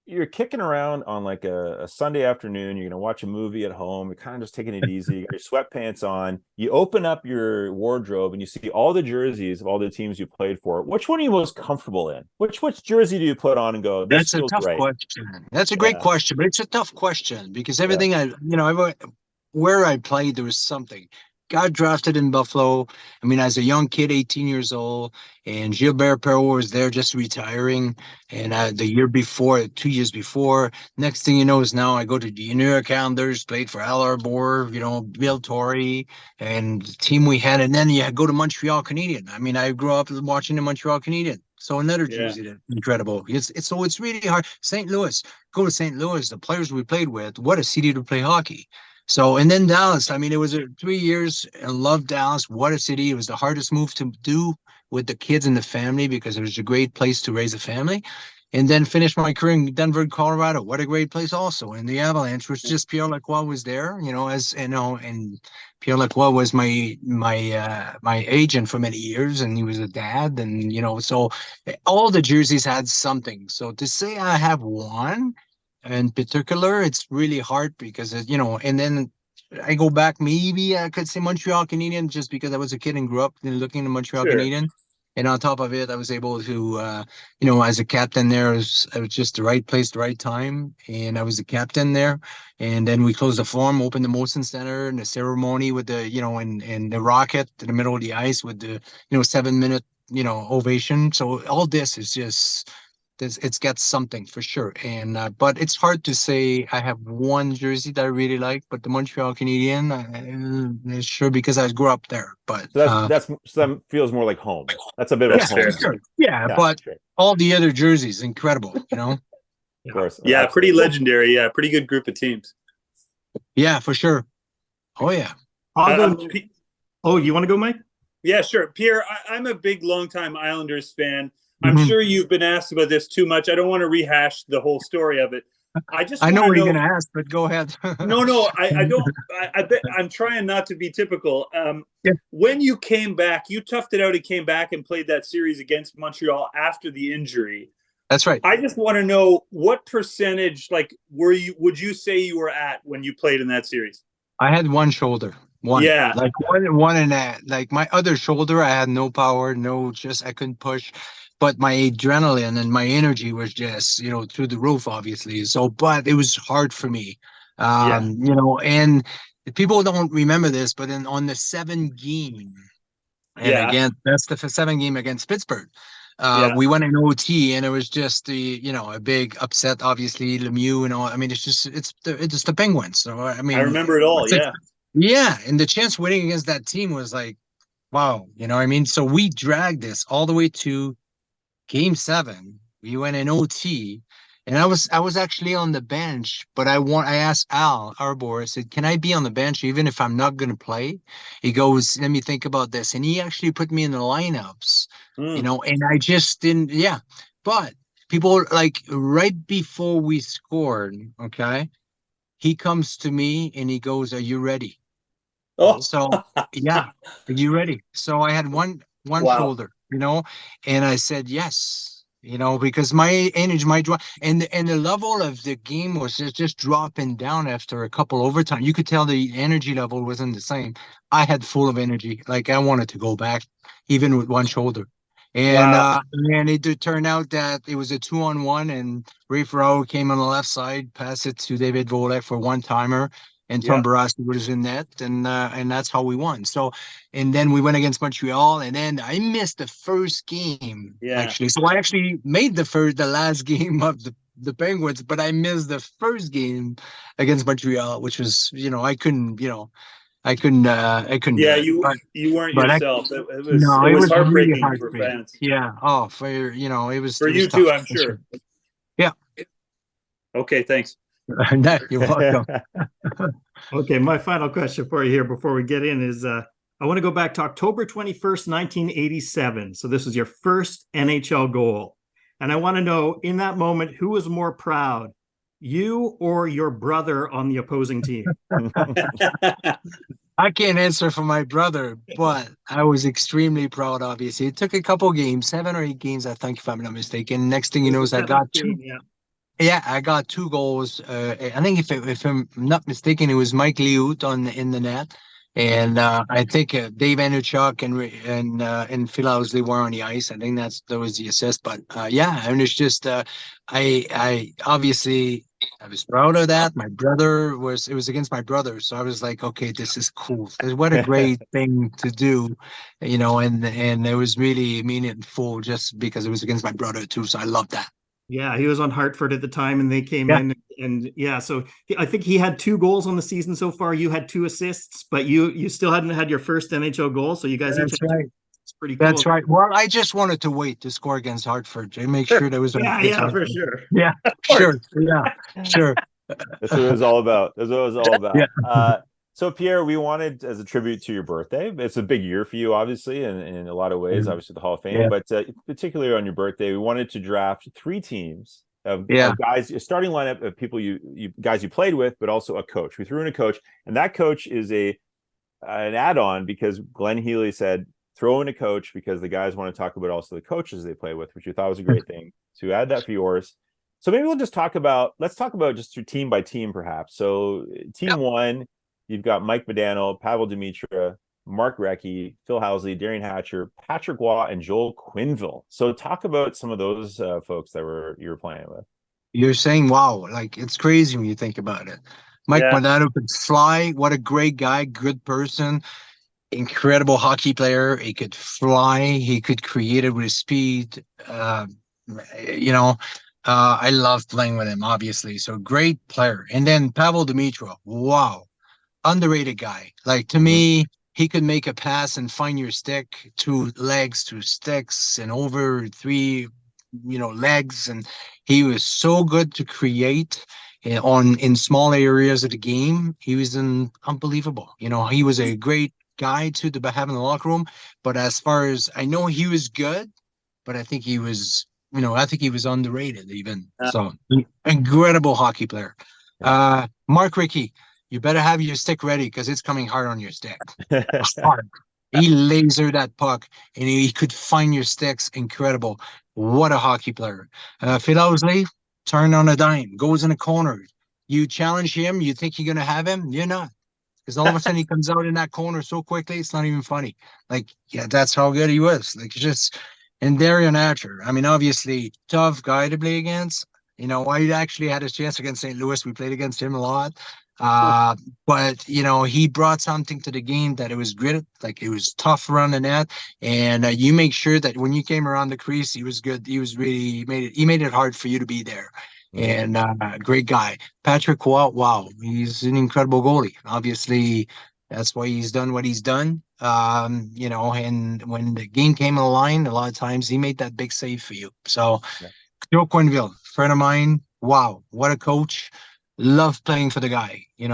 you're kicking around on like a Sunday afternoon, you're going to watch a movie at home, you're kind of just taking it easy, you got your sweatpants on, you open up your wardrobe and you see all the jerseys of all the teams you played for. Which one are you most comfortable in? Which jersey do you put on and go, this That's a tough question. That's a great question, but it's a tough question because everything where I played, there was something. Got drafted in Buffalo. I mean, as a young kid, 18 years old, and Gilbert Perreault was there just retiring. And the year before, 2 years before, next thing you know is now I go to the New York Islanders, played for Al Arbor, Bill Torrey, and the team we had. And then you go to Montreal Canadiens. I mean, I grew up watching the Montreal Canadiens. So another jersey that's incredible. It's really hard. St. Louis, go to St. Louis, the players we played with, what a city to play hockey. So, and then Dallas, I mean, it was 3 years and loved Dallas. What a city. It was the hardest move to do with the kids and the family because it was a great place to raise a family. And then finished my career in Denver, Colorado. What a great place also. And the Avalanche was just Pierre Lacroix was there, and Pierre Lacroix was my agent for many years, and he was a dad. And, so all the jerseys had something. So to say I have one, in particular, it's really hard because, and then I go back, maybe I could say Montreal Canadiens just because I was a kid and grew up looking at Montreal Canadiens. And on top of it, I was able to, as a captain there, it was just the right place, the right time. And I was the captain there. And then we closed the forum, opened the Molson Center, and the ceremony with the, and the rocket in the middle of the ice with the, 7-minute, ovation. So all this is just... It's got something for sure, and but it's hard to say I have one jersey that I really like, but the Montreal Canadiens, sure, because I grew up there. But so that feels more like home. That's a bit of a home. Sure. Yeah, but all the other jerseys, incredible, Of course. Yeah, pretty legendary. Yeah, pretty good group of teams. Yeah, for sure. Oh yeah. I'll go. You want to go, Mike? Yeah, sure. Pierre, I'm a big, longtime Islanders fan. I'm sure you've been asked about this too much. I don't want to rehash the whole story of it. I know what you're going to ask, but go ahead. No, I don't. I bet I'm trying not to be typical. When you came back, you toughed it out and came back and played that series against Montreal after the injury. That's right. I just want to know what percentage, would you say you were at when you played in that series? I had one shoulder. One. Yeah. Like one and that. Like my other shoulder, I had no power, I couldn't push. But my adrenaline and my energy was just, through the roof, obviously. So, but it was hard for me, and people don't remember this, but on the 7-game, and again, that's the 7-game against Pittsburgh. We went in OT, and it was just a big upset, obviously, Lemieux and all. I mean, it's the Penguins. So, I mean, I remember it all. Yeah. Yeah. And the chance winning against that team was like, wow. So we dragged this all the way to Game 7, we went in OT, And I was actually on the bench, but I asked Al Arbor, I said, can I be on the bench even if I'm not gonna play? He goes, let me think about this. And he actually put me in the lineups, and I just didn't, yeah. But people like right before we scored, okay, he comes to me and he goes, are you ready? Oh, So yeah, are you ready? So I had one wow. shoulder, and I said yes, because my energy, my draw, and the level of the game was just dropping down after a couple overtime. You could tell the energy level wasn't the same. I had full of energy, like I wanted to go back, even with one shoulder. And Wow. it did turn out that it was a 2-on-1, and Ray Ferraro came on the left side, passed it to David Volek for one timer, and Tom Yeah. Barraski was in net, and that's how we won. So, and then we went against Montreal, and then I missed the first game Yeah. actually. So I actually made the last game of the Penguins, but I missed the first game against Montreal, which was I couldn't do Yeah, it. you weren't But I yourself. no, It it was was really heartbreaking hard for for me. fans. Yeah. Oh, it was For it was you tough. too, I'm For sure. sure. Yeah. Okay, thanks. No, you're welcome. Okay, my final question for you here before we get in is I want to go back to October 21st, 1987. So this was your first NHL goal. And I want to know, in that moment, who was more proud, you or your brother on the opposing team? I can't answer for my brother, but I was extremely proud. Obviously, it took a couple games, 7 or 8 games, I think, if I'm not mistaken. Next thing It you was know the is I seventh got two. game, yeah. Yeah, I got two goals. I think if I'm not mistaken, it was Mike Liut in the net, and I think Dave Anuchuk and Phil Housley were on the ice. I think that was the assist. But yeah, and it's just I obviously I was proud of that. It was against my brother, so I was like, okay, this is cool. What a great thing to do, and it was really meaningful just because it was against my brother too. So I love that. Yeah, he was on Hartford at the time, and they came Yeah. in, and yeah, so I think he had 2 goals on the season so far. You had 2 assists, but you still hadn't had your first NHL goal, so you guys each That's had two. right. It's pretty That's cool. right. Well, I just wanted to wait to score against Hartford to make sure there was a Yeah, it's yeah, right. for sure. Yeah, sure. Yeah, sure. That's what it was all about. That's what it was all Yeah. about. So Pierre, we wanted as a tribute to your birthday. It's a big year for you, obviously, in a lot of ways. Obviously, the Hall of Fame, Yeah. but particularly on your birthday, we wanted to draft 3 teams Yeah. of guys, a starting lineup of people you guys you played with, but also a coach. We threw in a coach, and that coach is an add-on because Glenn Healy said throw in a coach because the guys want to talk about also the coaches they play with, which you thought was a great thing. So add that for yours. So maybe let's talk about just through team by team, perhaps. So team one, you've got Mike Modano, Pavel Dimitra, Mark Recchi, Phil Housley, Darian Hatcher, Patrick Waugh, and Joel Quenneville. So talk about some of those folks that you were playing with. You're saying, wow, like it's crazy when you think about it. Mike Yeah. Modano could fly. What a great guy, good person, incredible hockey player. He could fly. He could create it with his speed. I love playing with him, obviously. So great player. And then Pavel Dimitra, wow, underrated guy. Like to me, he could make a pass and find your stick, 2 legs, 2 sticks, and over 3, legs. And he was so good to create in small areas of the game. He was unbelievable. He was a great guy to have in the locker room. But as far as I know, he was good, but I think he was underrated even. So incredible hockey player. Mark Recchi, you better have your stick ready because it's coming hard on your stick. Hard. He lasered that puck and he could find your sticks. Incredible. What a hockey player. Phil Housley, turn on a dime, goes in a corner. You challenge him, you think you're going to have him? You're not. Because all of a sudden he comes out in that corner so quickly, it's not even funny. Like, yeah, that's how good he was. Like, just, and Darian Hatcher, I mean, obviously, tough guy to play against. I actually had a chance against St. Louis. We played against him a lot. But he brought something to the game that it was gritted, like it was tough around the net, and you make sure that when you came around the crease, he was good. He was really he made it hard for you to be there. And great guy, Patrick Waugh. Wow, he's an incredible goalie. Obviously, that's why he's done what he's done. And when the game came on the line, a lot of times he made that big save for you. So Joe Quenneville, friend of mine, wow, what a coach. Love playing for the guy. He's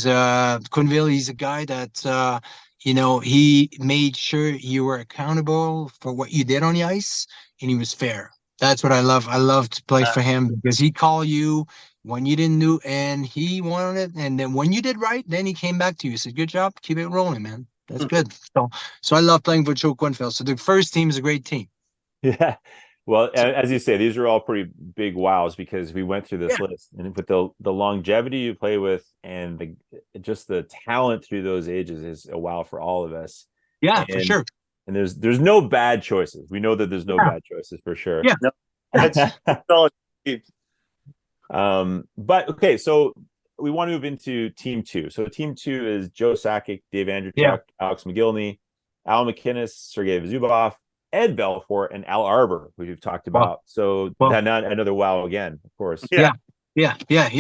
Quinville. He's a guy that he made sure you were accountable for what you did on the ice, and he was fair. That's what I love. I love to play for him because he called you when you didn't do, and he wanted it. And then when you did right, then he came back to you. He said, "Good job, keep it rolling, man. That's good." So I love playing for Joe Quinville. So the first team is a great team. Yeah. Well, as you say, these are all pretty big wows because we went through this list, and with the longevity you play with and just the talent through those ages is a wow for all of us. Yeah, for And sure. and there's no bad choices. We know that there's no Yeah. bad choices for sure. Yeah. That's all. But okay, so we want to move into team two. So team two is Joe Sakic, Dave Andreychuk, Yeah. Alex McGillney, Al McInnes, Sergei Zubov, Ed Belfort, and Al Arbor, who we've talked about. So not another wow again, of course. Yeah,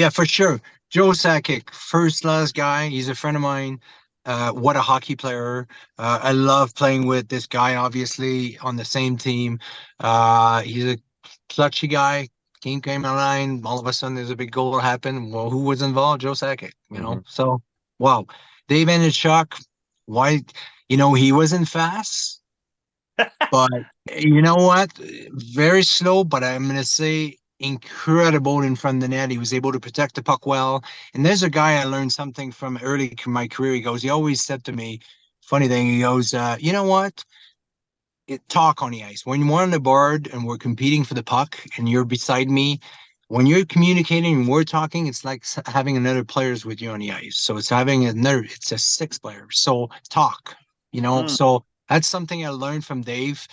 for sure. Joe Sakic, first class guy. He's a friend of mine. What a hockey player. I love playing with this guy, obviously, on the same team. He's a clutchy guy. Game came online. All of a sudden, there's a big goal happen. Well, who was involved? Joe Sakic, So, wow. Dave Andreychuk, why? He wasn't fast. But you know what? Very slow, but I'm going to say incredible in front of the net. He was able to protect the puck well. And there's a guy I learned something from early in my career. He always said to me, funny thing, he goes, you know what? Talk on the ice. When we're on the board and we're competing for the puck and you're beside me, when you're communicating and we're talking, it's like having another players with you on the ice. So it's a six player. So talk, so that's something I learned from Dave.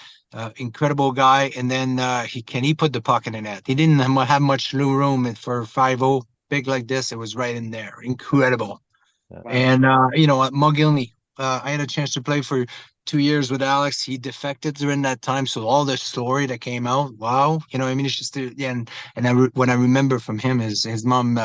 Incredible guy. And then he put the puck in the net. He didn't have much room for 5-0 big like this. It was right in there. Incredible. Wow. And Mugilney, I had a chance to play for 2 years with Alex. He defected during that time, so all the story that came out, wow, it's just when I remember from him, his mom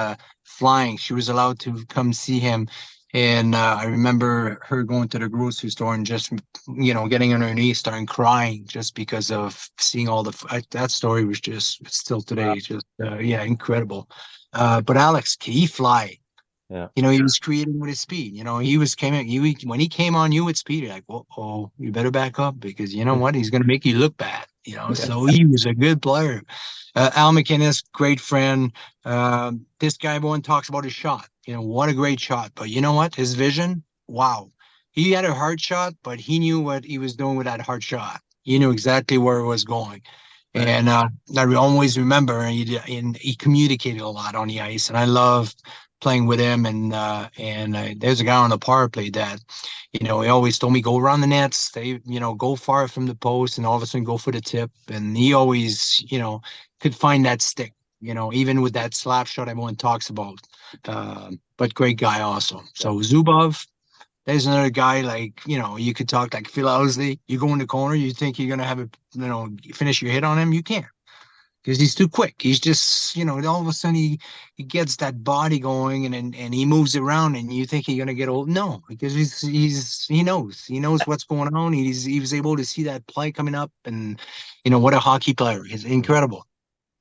flying, she was allowed to come see him, and I remember her going to the grocery store and just getting on her knees, starting crying just because of seeing all that story was just still today, just incredible. But Alex, he fly. Yeah. He was creating with his speed. When he came on you with speed, you're like, oh, you better back up because you know what? He's going to make you look bad. So he was a good player. Al McInnes, great friend. This guy, everyone talks about his shot. What a great shot. But you know what? His vision, wow. He had a hard shot, but he knew what he was doing with that hard shot. He knew exactly where it was going. And I always remember, and he communicated a lot on the ice, and I loved playing with him. And there's a guy on the power play that, he always told me, go around the net, stay, go far from the post, and all of a sudden go for the tip. And he always, could find that stick, even with that slap shot everyone talks about. But great guy also. So Zubov, there's another guy like, you could talk like Phil Owsley. You go in the corner, you think you're going to have finish your hit on him. You can't. Because he's too quick. He's just, all of a sudden he gets that body going and he moves around and you think he's gonna get old. No, because he knows what's going on. He was able to see that play coming up, and what a hockey player. He's incredible.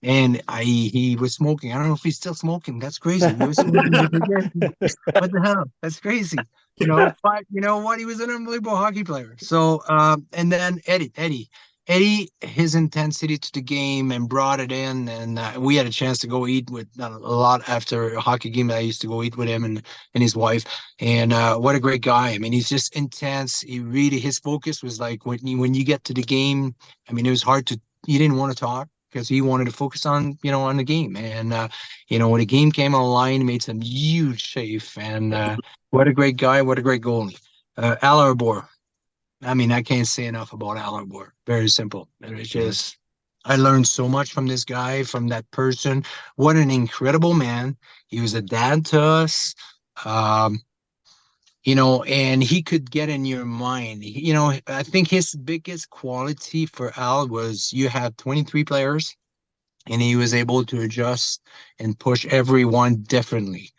And he was smoking. I don't know if he's still smoking. That's crazy. He was smoking. What the hell? That's crazy. But you know what? He was an unbelievable hockey player. So and then Eddie, his intensity to the game and brought it in, and we had a chance to go eat with a lot after a hockey game. I used to go eat with him and his wife, and what a great guy. I mean, he's just intense. His focus was like when you get to the game. I mean, it was hard to. He didn't want to talk because he wanted to focus on on the game, and when the game came online, he made some huge save, and what a great guy, what a great goalie. Al Arbor. I mean, I can't say enough about Al Arbor. Very simple. It's just, I learned so much from this guy, from that person. What an incredible man. He was a dad to us. And he could get in your mind. I think his biggest quality for Al was you have 23 players, and he was able to adjust and push everyone differently.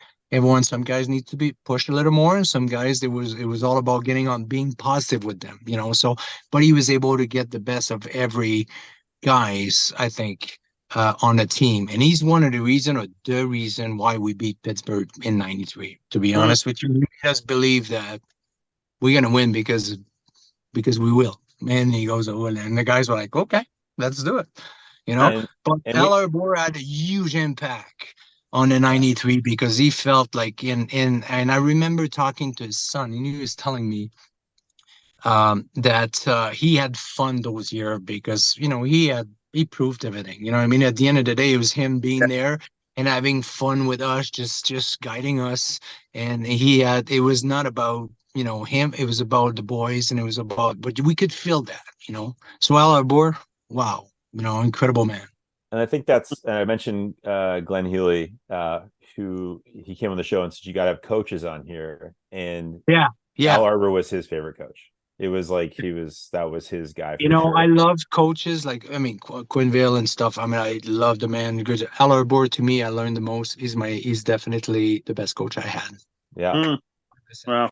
Some guys need to be pushed a little more, and some guys it was all about being positive with them, so but he was able to get the best of every guys, I think. on the team, and he's one of the reason why we beat Pittsburgh in '93. To be honest with you, he made us believe that we're gonna win because we will. And he goes, oh, and the guys were like, okay, let's do it. And But and Al we Arbor had a huge impact on the '93 because he felt like and I remember talking to his son, and he was telling me that he had fun those years because he proved everything. I mean, at the end of the day, it was him being there and having fun with us, just guiding us. And it was not about him, it was about the boys, and it was about, but we could feel that. So Al Arbor, wow, incredible man. and I think that's and I mentioned Glenn Healy, who he came on the show and said you got to have coaches on here, and Yeah, yeah. Al Arbor was his favorite coach. It was like that was his guy for sure. I love coaches like, I mean, Quinville and stuff. I mean, I love the man. Because Al Arbor, to me, I learned the most. He's definitely the best coach I had. Yeah. Wow.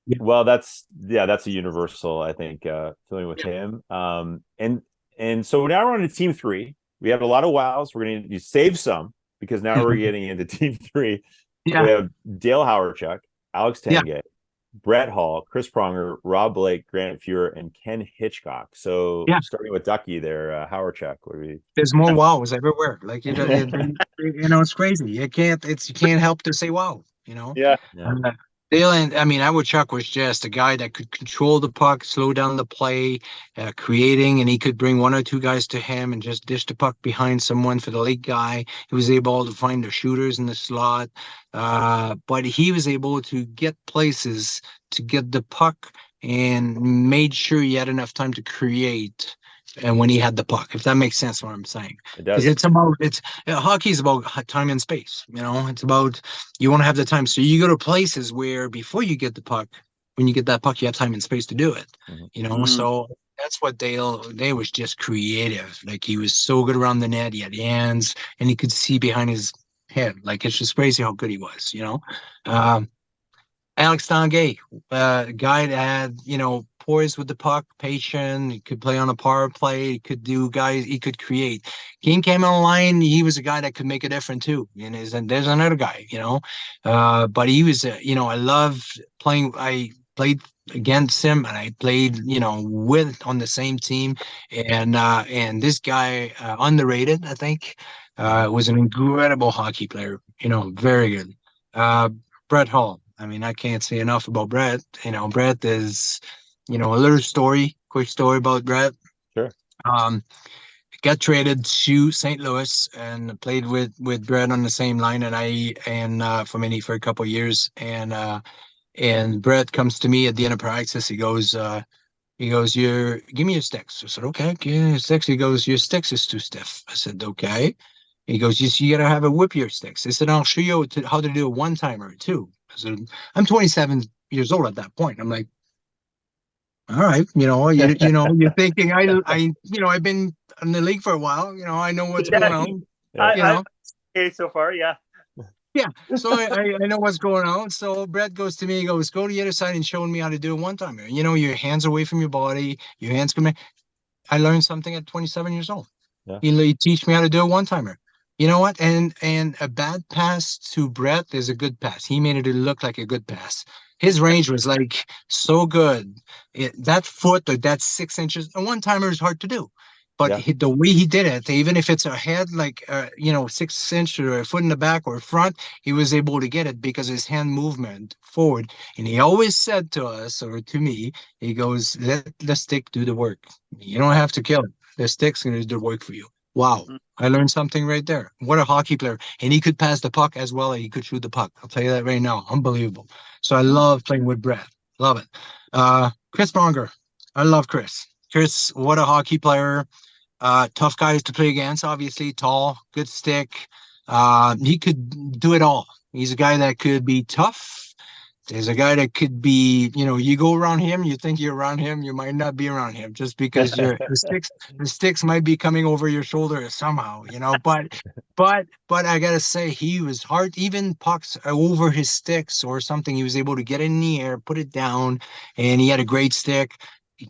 Yeah. Well, that's a universal, I think, feeling with him. And so now we're on to team three. We have a lot of wows. We're going to save some because now we're getting into team three. Yeah. We have Dale Hawerchuk, Alex Yeah. Tangay, Brett Hall, Chris Pronger, Rob Blake, Grant Fuhrer, and Ken Hitchcock. So Yeah. starting with Ducky there, Hawerchuk, what do we? There's more wows everywhere. Like it's crazy. You can't help to say wow. Yeah. Yeah. Dale, and I mean, Chuck was just a guy that could control the puck, slow down the play, creating, and he could bring one or two guys to him and just dish the puck behind someone for the late guy. He was able to find the shooters in the slot, but he was able to get places to get the puck and made sure he had enough time to create. And when he had the puck, if that makes sense, what I'm saying, It because does. hockey is about time and space. It's about, you want to have the time, so you go to places where before you get the puck, when you get that puck, you have time and space to do it. So that's what Dale was just creative. Like, he was so good around the net. He had hands, and he could see behind his head. Like, it's just crazy how good he was. Alex Tangay, guy that had, poise with the puck, patient. He could play on a power play. He could create. King came on the line. He was a guy that could make a difference too. And there's another guy, but he was, I love playing. I played against him, and I played, on the same team. And this guy, underrated, I think, was an incredible hockey player. Very good. Brett Hall. I mean, I can't say enough about Brett. Brett is, a little quick story about Brett. Sure. Got traded to St. Louis and played with Brett on the same line, for a couple of years. And Brett comes to me at the end of practice. He goes, give me your sticks. I said, okay, give me your sticks. He goes, your sticks is too stiff. I said, okay. He goes, you got to have a whip your sticks. I said, I'll show you how to do a one-timer too. I said, I'm 27 years old at that point. I'm like, all right, you're thinking I've been in the league for a while. I know what's going on. Okay, so far, yeah. Yeah, so I know what's going on. So Brett goes to me, he goes, go to the other side and showing me how to do a one-timer. Your hands away from your body, your hands come in. I learned something at 27 years old. Yeah. He teach me how to do a one-timer. You know what? And a bad pass to Brett is a good pass. He made it look like a good pass. His range was like so good. That foot or that 6 inches, a one-timer is hard to do. But the way he did it, even if it's a head, like, 6 inch or a foot in the back or front, he was able to get it because of his hand movement forward. And he always said to us, or to me, he goes, let the stick do the work. You don't have to kill it. The stick's going to do the work for you. Wow. I learned something right there. What a hockey player. And he could pass the puck as well as he could shoot the puck. I'll tell you that right now. Unbelievable. So I love playing with Brett. Love it. Chris Pronger. I love Chris. Chris, what a hockey player. Tough guys to play against, obviously. Tall, good stick. He could do it all. He's a guy that could be tough. There's a guy that could be, you go around him, you think you're around him, you might not be around him just because the sticks might be coming over your shoulder somehow, but I gotta say, he was hard, even pucks over his sticks or something. He was able to get it in the air, put it down, and he had a great stick.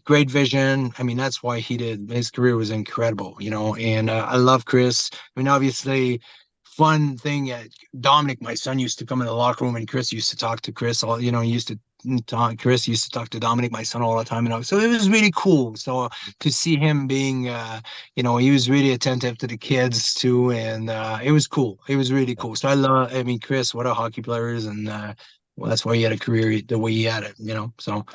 great vision. I mean, that's why his career was incredible, and I love Chris. I mean, obviously, fun thing, Dominic, my son, used to come in the locker room, and Chris used to talk to Chris. Chris used to talk to Dominic, my son, all the time. So it was really cool. So to see him being, he was really attentive to the kids too. And it was cool. It was really cool. So Chris, what a hockey player is. And well, that's why he had a career the way he had it, So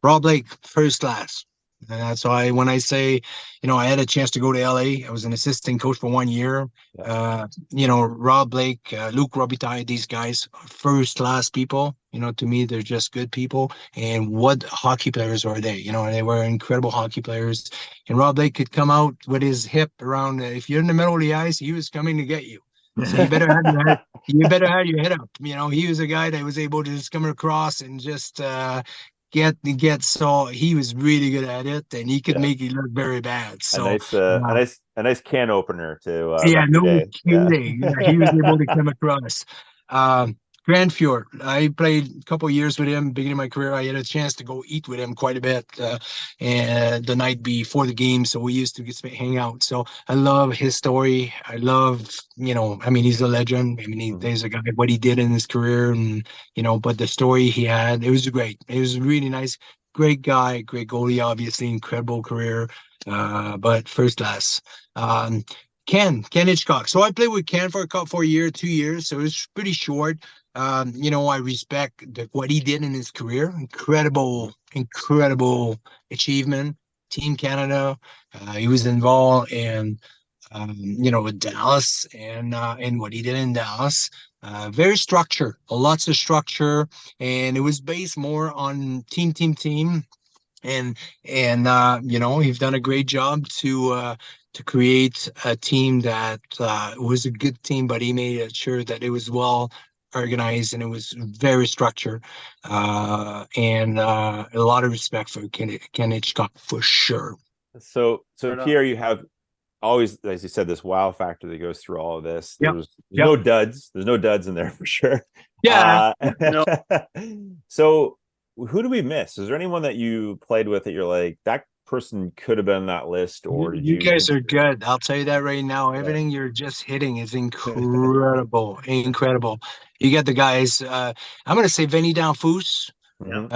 Rob Blake, first class. And that's why when I say, I had a chance to go to LA, I was an assistant coach for 1 year. Rob Blake, Luke Robitaille, these guys, first class people. To me, they're just good people. And what hockey players are they? They were incredible hockey players. And Rob Blake could come out with his hip around. If you're in the middle of the ice, he was coming to get you. So you better have your head up. He was a guy that was able to just come across and just so he was really good at it, and he could make it look very bad. So a nice can opener to no kidding. Yeah, he was able to come across. Grand Fjord, I played a couple of years with him. Beginning of my career, I had a chance to go eat with him quite a bit, and the night before the game. So we used to hang out. So I love his story. I love, he's a legend. There's a guy, what he did in his career, and but the story he had, it was great. It was really nice. Great guy, great goalie, obviously, incredible career, but first class. Ken Hitchcock. So I played with Ken for a year, 2 years. So it was pretty short. I respect what he did in his career. Incredible achievement. Team Canada. He was involved in, with Dallas and what he did in Dallas. Very structured, lots of structure, and it was based more on team. And he's done a great job to create a team that was a good team, but he made sure that it was well organized and it was very structured. And a lot of respect for Ken Hitchcock for sure. So Pierre, you have always, as you said, this wow factor that goes through all of this. There's no duds. There's no duds in there for sure. Yeah. No. So who do we miss? Is there anyone that you played with that you're like, that person could have been on that list? Or did you guys are good. I'll tell you that right now. Everything you're just hitting is incredible. Incredible. You got the guys. I'm going to say Vinny Danfous. Vinny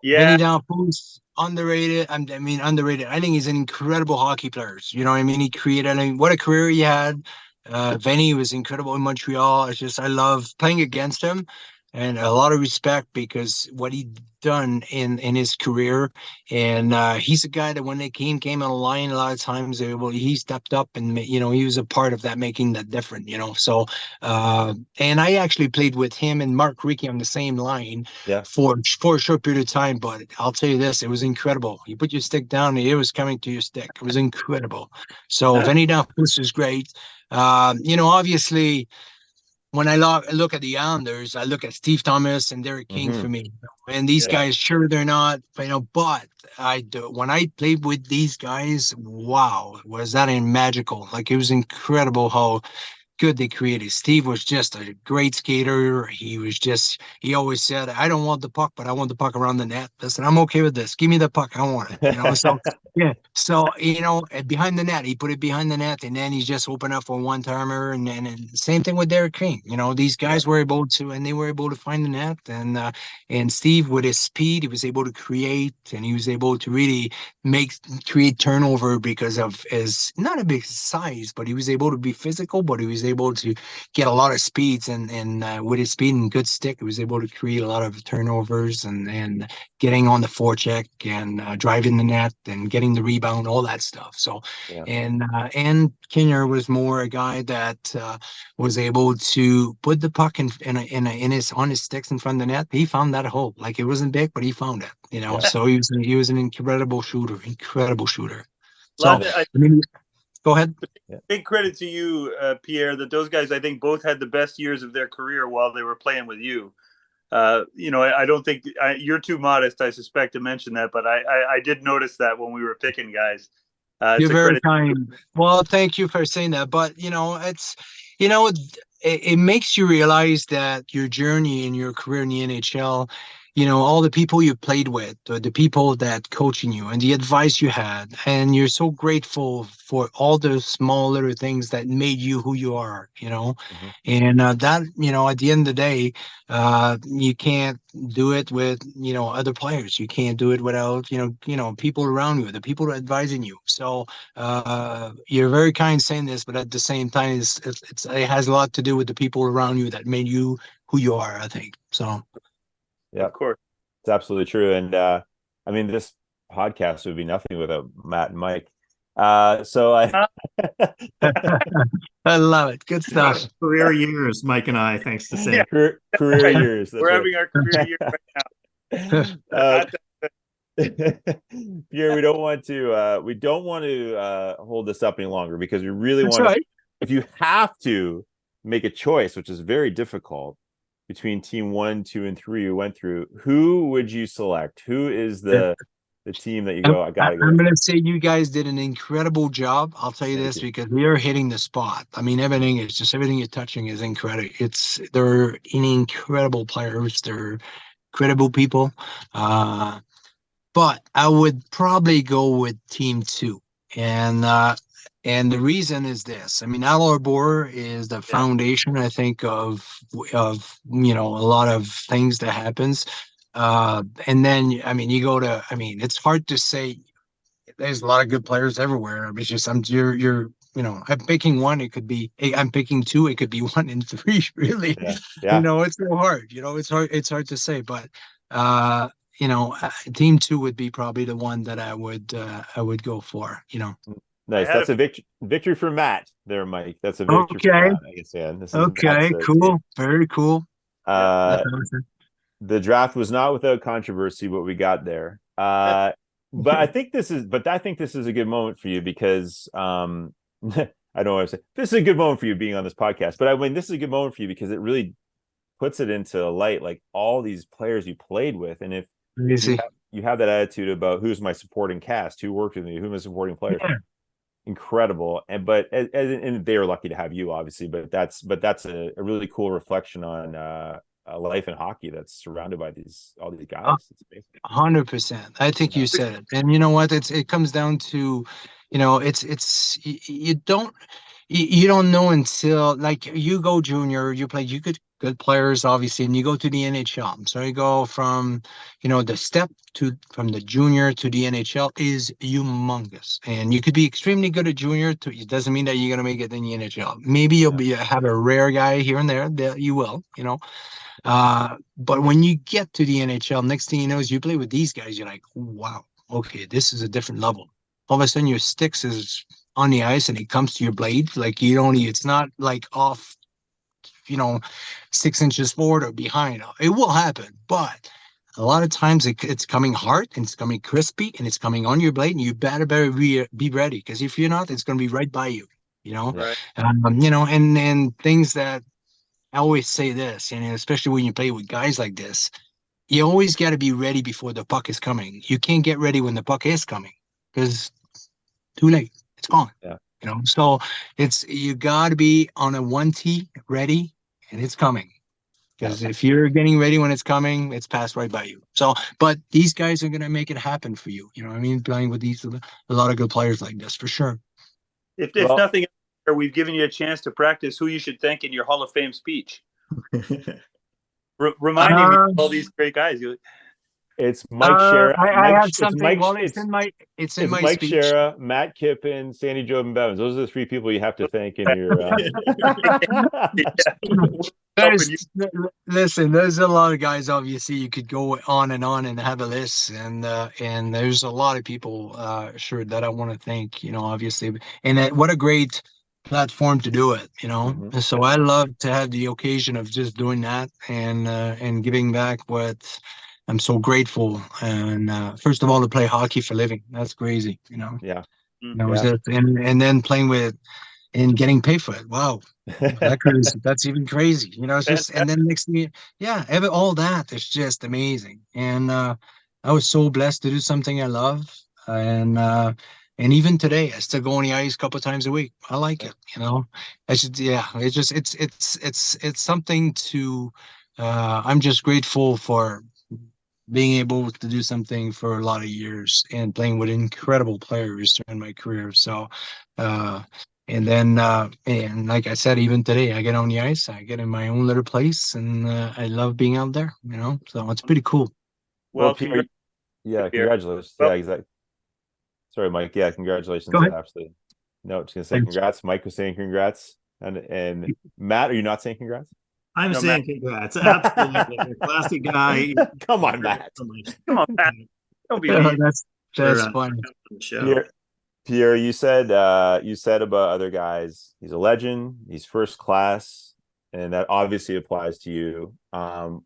Danfous, underrated. Underrated. I think he's an incredible hockey player. You know what I mean? He created, what a career he had. Vinny was incredible in Montreal. I love playing against him. And a lot of respect because what he done in his career, and he's a guy that when they came on a line a lot of times, he stepped up and he was a part of that, making that different. So and I actually played with him and Mark Rickey on the same line for a short period of time. But I'll tell you this, it was incredible. You put your stick down, and it was coming to your stick. It was incredible. So Vinny Danfous is great. Obviously, when I look at the Islanders, I look at Steve Thomas and Derek King for me. And these guys, sure, they're not, but when I played with these guys, wow, was that magical. Like, it was incredible how good they created. Steve was just a great skater. He always said, I don't want the puck, but I want the puck around the net. Listen, I'm okay with this. Give me the puck. I want it. So yeah. So, behind the net, he put it behind the net, and then he just opened up for one timer. And same thing with Derek King. These guys were able to, and they were able to find the net. And Steve, with his speed, he was able to create, and he was able to really create turnover because of his, not a big size, but he was able to be physical, but he was able to get a lot of speeds, and with his speed and good stick, he was able to create a lot of turnovers and getting on the forecheck and driving the net and getting the rebound, all that stuff. So, and Kinner was more a guy that was able to put the puck on his sticks in front of the net. He found that hole. Like, it wasn't big, but he found it. So he was an incredible shooter. So go ahead. Big credit to you, Pierre, that those guys, I think, both had the best years of their career while they were playing with you. I don't think you're too modest, I suspect, to mention that, but I did notice that when we were picking guys. You're very kind. Well, thank you for saying that. But, it makes you realize that your journey in your career in the NHL, all the people you played with, the people that coaching you, and the advice you had, and you're so grateful for all those small little things that made you who you are. Mhm. And that, at the end of the day, you can't do it with other players. You can't do it without people around you, the people advising you. So you're very kind saying this, but at the same time, it has a lot to do with the people around you that made you who you are, I think. So Yeah, Of course. it's absolutely true. And I mean, this podcast would be nothing without Matt and Mike. So I I love it. Good stuff. Career years, Mike and I, thanks to Sam. Yeah. career Right. years. That's We're right. having our career year right now. Uh, Pierre, we don't want to hold this up any longer because we really That's want to. right. If you have to make a choice, which is very difficult, between team 1, 2, and 3 you went through, who would you select? Who is the team that you go, I gotta go? I'm going to say you guys did an incredible job. I'll tell you Thank this you. because you're hitting the spot. I mean, everything you're touching is incredible. They're incredible players. They're incredible people. But I would probably go with team 2. And the reason is this. I mean, Al is the Yeah. foundation, I think, of a lot of things that happens. And then, I mean, it's hard to say. There's a lot of good players everywhere. It's just I'm picking one. It could be I'm picking 2. It could be 1 and 3. Really, Yeah. it's so hard. It's hard to say. But team 2 would be probably the one that I would go for. Nice. I had That's a victory for Matt there, Mike. That's a victory for Okay. Matt, I guess. Yeah. This is Okay. Matt's Cool. team. Very cool. Uh, That's awesome. the draft was not without controversy what we got there. But I think this is a good moment for you because I don't want to say this is a good moment for you being on this podcast, but I mean this is a good moment for you because it really puts it into light, like all these players you played with, and if Crazy. you have that attitude about who's my supporting cast, who worked with me, who my supporting players. Yeah. Incredible, and they are lucky to have you, obviously. But that's a really cool reflection on life in hockey that's surrounded by all these guys. It's amazing. 100%. I think you said it. And you know what? It comes down to, you don't know until like you go junior, you play you good players obviously, and you go to the NHL. So you go from, the step from the junior to the NHL is humongous. And you could be extremely good at junior it doesn't mean that you're gonna make it in the NHL. Maybe you'll have a rare guy here and there that you will, but when you get to the NHL, next thing you know is you play with these guys, you're like, wow, okay, this is a different level. All of a sudden your sticks is on the ice and it comes to your blade. Like it's not like off, 6 inches forward or behind. It will happen, but a lot of times it's coming hard and it's coming crispy and it's coming on your blade, and you better be ready, because if you're not, it's going to be right by you. Right. And things that I always say this, and especially when you play with guys like this, you always got to be ready before the puck is coming. You can't get ready when the puck is coming because too late. It's gone. Yeah. So you got to be on a 1T ready, and it's coming. Because if you're getting ready when it's coming, it's passed right by you. So, but these guys are going to make it happen for you. I mean, playing with a lot of good players like this, for sure. If nothing else, we've given you a chance to practice who you should thank in your Hall of Fame speech. Reminding me of all these great guys. It's Mike Shera. I had something. It's in my Mike speech. Shera, Matt Kippen, Sandy Jobin Bevins. Those are the 3 people you have to thank in your. Listen, there's a lot of guys. Obviously, you could go on and have a list, and there's a lot of people, sure, that I want to thank. Obviously, and what a great platform to do it. Mhm. So I love to have the occasion of just doing that and giving back what. I'm so grateful, and first of all, to play hockey for a living. That's crazy, Yeah. And then playing with and getting paid for it. Wow, that's even crazy. It's just, and then next thing, all that is just amazing. And I was so blessed to do something I love, and even today, I still go on the ice a couple of times a week. I like it. It's something to. I'm just grateful for being able to do something for a lot of years and playing with incredible players during my career. So, and then, and like I said, even today, I get on the ice, I get in my own little place, and I love being out there, so it's pretty cool. Well, Pierre, yeah, Pierre. congratulations. Well- Yeah, exactly. Sorry, Mike. Yeah, congratulations. Go ahead. Absolutely. No, just gonna say Thanks. congrats. Mike was saying congrats, and Matt, are you not saying congrats? I'm No, saying congrats. Absolutely. Classic guy. Come on, Matt. Come on, Pat. Don't be mean. That's For, funny. the show. Pierre, you said about other guys, he's a legend, he's first class, and that obviously applies to you.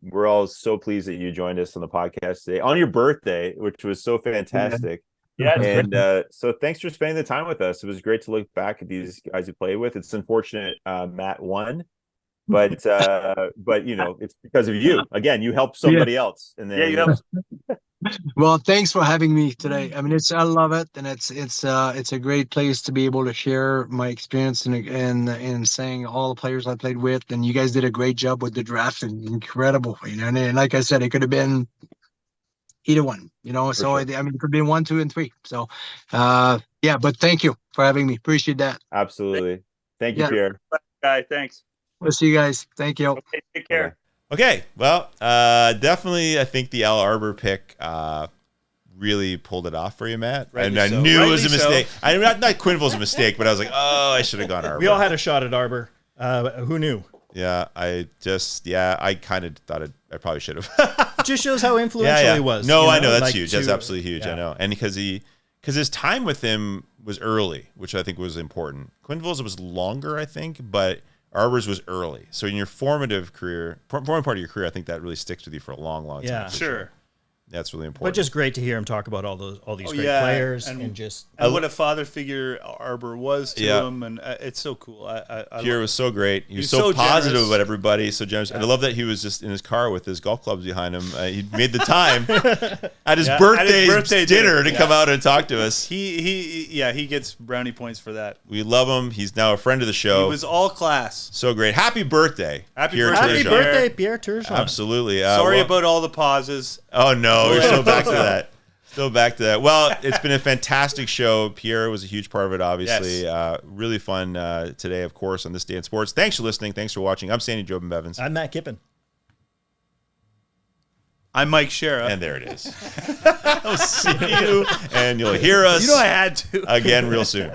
We're all so pleased that you joined us on the podcast today on your birthday, which was so fantastic. Yeah, And so thanks for spending the time with us. It was great to look back at these guys you played with. It's unfortunate Matt won, but it's because of you. Again, you helped somebody else, and then Yeah, you helped. Well, thanks for having me today. I mean, I love it, and it's a great place to be able to share my experience and saying all the players I played with, and you guys did a great job with the draft, and incredible, and like I said, it could have been either one, so sure. I mean, it could be 1, 2, and 3. So, yeah, but thank you for having me. Appreciate that. Absolutely. Thank you, Yeah. Pierre. Guy, thanks. We'll see you guys. Thank you. Okay, take care. Okay, well, definitely, I think the Al Arbor pick really pulled it off for you, Matt. Rightly and I so. knew it was a Rightly so. mistake. Not Quenneville's a mistake, but I was like, oh, I should have gone Arbor. We all had a shot at Arbor. Who knew? Yeah, I kind of thought I probably should have. It just shows how influential he was. No, you I know that's like huge. That's to- absolutely huge. yeah. I know, and because his time with him was early, which I think was important. Quenneville's was longer, I think, but Arbor's was early. So in your formative part of your career, I think that really sticks with you for a long, long time. Yeah. for Sure. That's really But important. just great to hear him talk about all these great yeah, players and- and just And what a father figure Arbor was to Yeah. him, and it's so cool. I Pierre was so great. He was He's so so positive generous. about everybody, so generous. And I love that he was just in his car with his golf clubs behind him. He made the time at his birthday dinner to come out and talk to us. he gets brownie points for that. We love him. He's now a friend of the show. He was all class. So great. Happy birthday. Happy Pierre birthday, happy Turgeon. birthday, Pierre Turgeon. Absolutely. Sorry well- about all the pauses. Oh no, we're We'll still edit back to those out. that. Still back to that. Well, it's been a fantastic show. Pierre was a huge part of it, obviously. Yes. Really fun today, of course, on this day in sports. Thanks for listening. Thanks for watching. I'm Sandy Jobin Bevins. I'm Matt Kippen. I'm Mike Shera. And there it is. I'll see you, and you'll hear us I had to. again real soon.